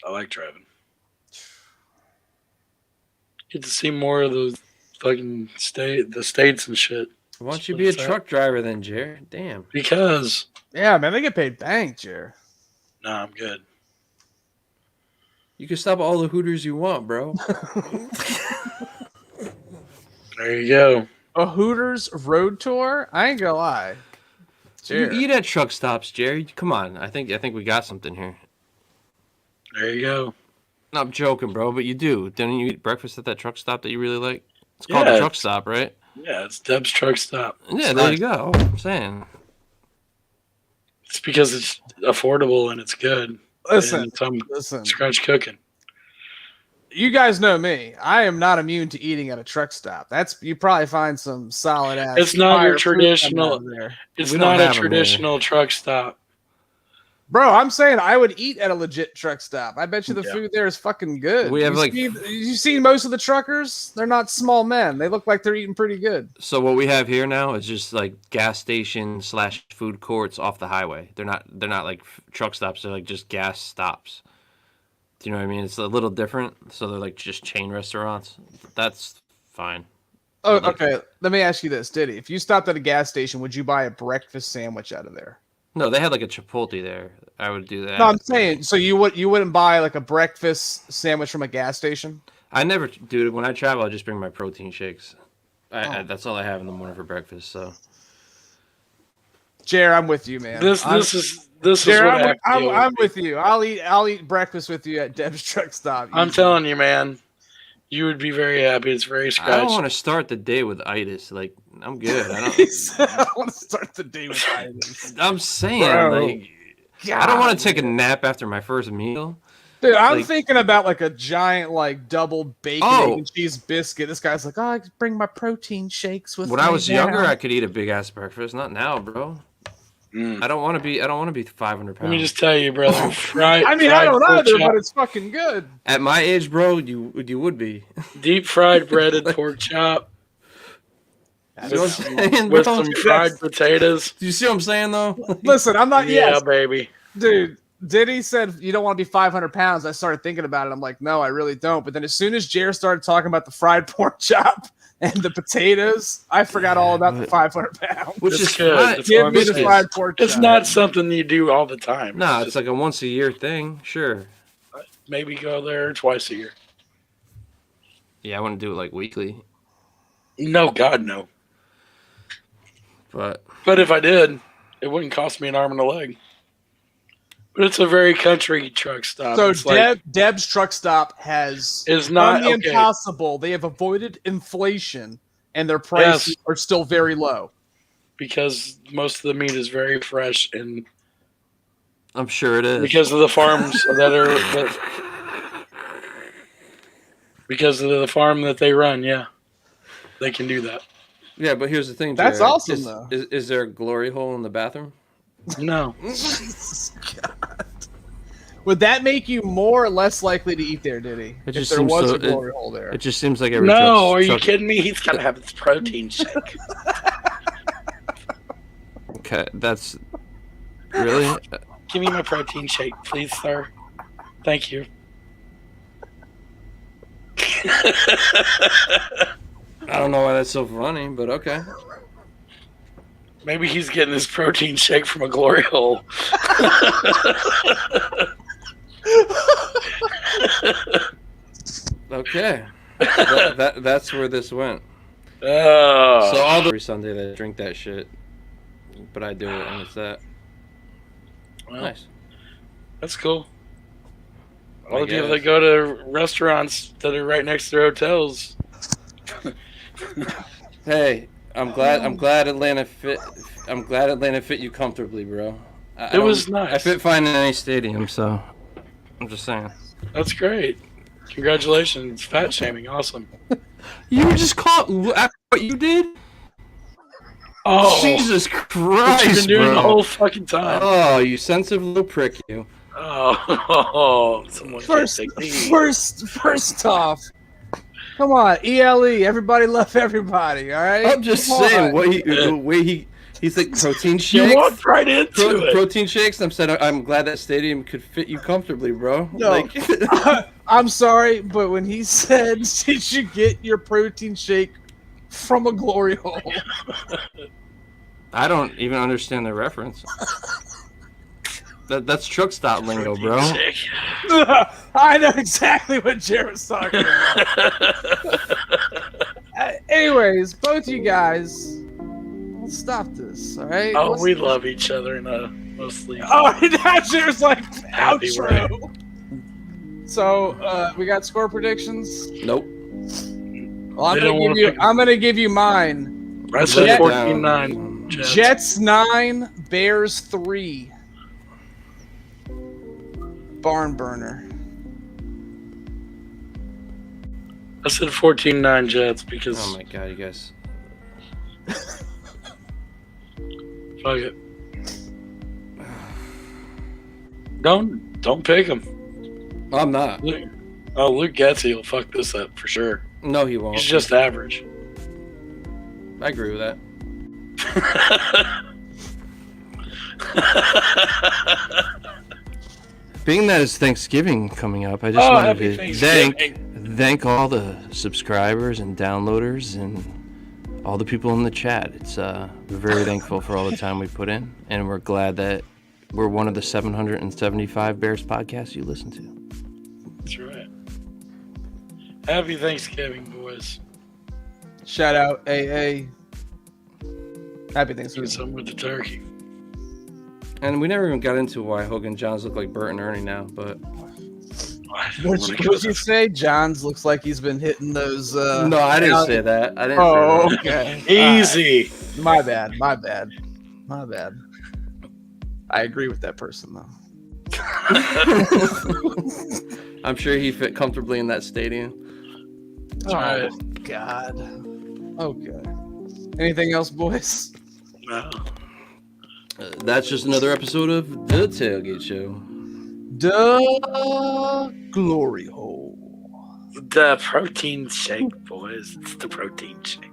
I like driving. Get to see more of the fucking the states and shit. Why don't you be a truck driver then, Jared? Damn. Because. Yeah, man, they get paid bank, Jared. Nah, I'm good. You can stop all the Hooters you want, bro. There you go. A Hooters road tour? I ain't gonna lie. You eat at truck stops, Jerry. Come on. I think we got something here. There you go. No, I'm joking, bro, but you do. Didn't you eat breakfast at that truck stop that you really like? It's called a truck stop, right? Yeah, it's Deb's Truck Stop. Yeah, there you go. I'm saying. It's because it's affordable and it's good. Listen, and scratch cooking. You guys know me. I am not immune to eating at a truck stop. You probably find some solid ass. It's not your traditional. It's not a traditional truck stop. Bro, I'm saying I would eat at a legit truck stop. I bet you the food there is fucking good. We have you seen most of the truckers? They're not small men. They look like they're eating pretty good. So what we have here now is just like gas station / food courts off the highway. They're not like truck stops. They're like just gas stops. Do you know what I mean? It's a little different. So they're like just chain restaurants. That's fine. Oh, okay. Let me ask you this, Diddy. If you stopped at a gas station, would you buy a breakfast sandwich out of there? No, they had like a Chipotle there. I would do that. No, I'm saying, so you wouldn't buy like a breakfast sandwich from a gas station? I never, dude. When I travel, I just bring my protein shakes. That's all I have in the morning for breakfast. So, Jared, I'm with you, man. This is Jared, what I'm with you. I'll eat breakfast with you at Deb's Truck Stop. I'm telling you, man. You would be very happy. It's very scratchy. I don't want to start the day with itis. Like, I'm good. I don't want to start the day with itis. I'm saying, Bro. like, I don't want to take a nap after my first meal. Dude, I'm thinking about like a giant, like double bacon egg and cheese biscuit. This guy's like, I could bring my protein shakes with me. When I was younger, I could eat a big ass breakfast. Not now, bro. I don't want to be 500 pounds. Let me just tell you, brother. I don't either, but it's fucking good. At my age, bro, you would be. Deep fried breaded pork chop. With some fried potatoes. Do you see what I'm saying, though? Listen, I'm not. Yeah, baby. Dude, Diddy said you don't want to be 500 pounds. I started thinking about it. I'm like, no, I really don't. But then as soon as Jared started talking about the fried pork chop and the potatoes, I forgot all about the 500 pounds. Which is good. Give me the fried pork chop. It's not something you do all the time. No, it's like a once a year thing. Sure. Maybe go there twice a year. Yeah, I wouldn't do it like weekly. No, God, no. But if I did, it wouldn't cost me an arm and a leg. But it's a very country truck stop. So Deb's Truck Stop is not the impossible. They have avoided inflation, and their prices are still very low. Because most of the meat is very fresh, and I'm sure it is. Because of the farms because of the farm that they run, they can do that. Yeah, but here's the thing, Jared. That's awesome, though. Is there a glory hole in the bathroom? No. God. Would that make you more or less likely to eat there, Diddy? If there was a glory hole there. It just seems like every No, are you kidding me? He's got to have his protein shake. Okay, that's... Really? Give me my protein shake, please, sir. Thank you. I don't know why that's so funny, but okay. Maybe he's getting his protein shake from a glory hole. Okay. That's where this went. Oh. So every Sunday they drink that shit, but I do it, and it's that. Well, nice. That's cool. All the people that go to restaurants that are right next to their hotels. Hey, I'm glad Atlanta fit you comfortably, bro. It was nice. I fit fine in any stadium, so I'm just saying. That's great. Congratulations, fat shaming, awesome. You were just caught after what you did. Oh, Jesus Christ! You've been doing bro. the whole fucking time. Oh, you sensitive little prick, you. Oh, someone first off, come on, ELE, everybody love everybody, all right? I'm just saying the way he's like protein shakes. You walked right into it. Protein shakes. I'm glad that stadium could fit you comfortably, bro. No, I'm sorry, but when he said, "Did you get your protein shake from a glory hole?" I don't even understand the reference. That's truck stop lingo, bro. I know exactly what Jared was talking about. Anyways, both you guys, let's stop this, all right? Oh, Let's- we love each other in a mostly. Oh, that's yours like Happy outro. So, we got score predictions. Nope. Well, I'm They don't gonna wanna give you. pick- I'm gonna give you mine. I said Jet- 14-9. Jets 9, Bears 3. Barn burner. I said 14-9 Jets because Oh my god, you guys. fuck it. Don't pick him. I'm not. Luke Getzey will fuck this up for sure. No, he won't. He's just average. I agree with that. Being that it's Thanksgiving coming up, I just Oh, wanted happy to Thanksgiving. thank all the subscribers and downloaders and all the people in the chat. It's we're very thankful for all the time we put in, and we're glad that we're one of the 775 Bears podcasts you listen to. That's right. Happy Thanksgiving, boys. Shout out AA. Happy Do Thanksgiving. something with the turkey. And we never even got into why Hogan Johns look like Bert and Ernie now, but What'd you say? Johns looks like he's been hitting those. no, I didn't say that. I didn't. Oh, say that. okay. Easy. My bad. My bad. My bad. I agree with that person though. I'm sure he fit comfortably in that stadium. That's right. God. Okay. Anything else, boys? No. That's just another episode of The Tailgate Show. The glory hole. The protein shake, boys. It's the protein shake.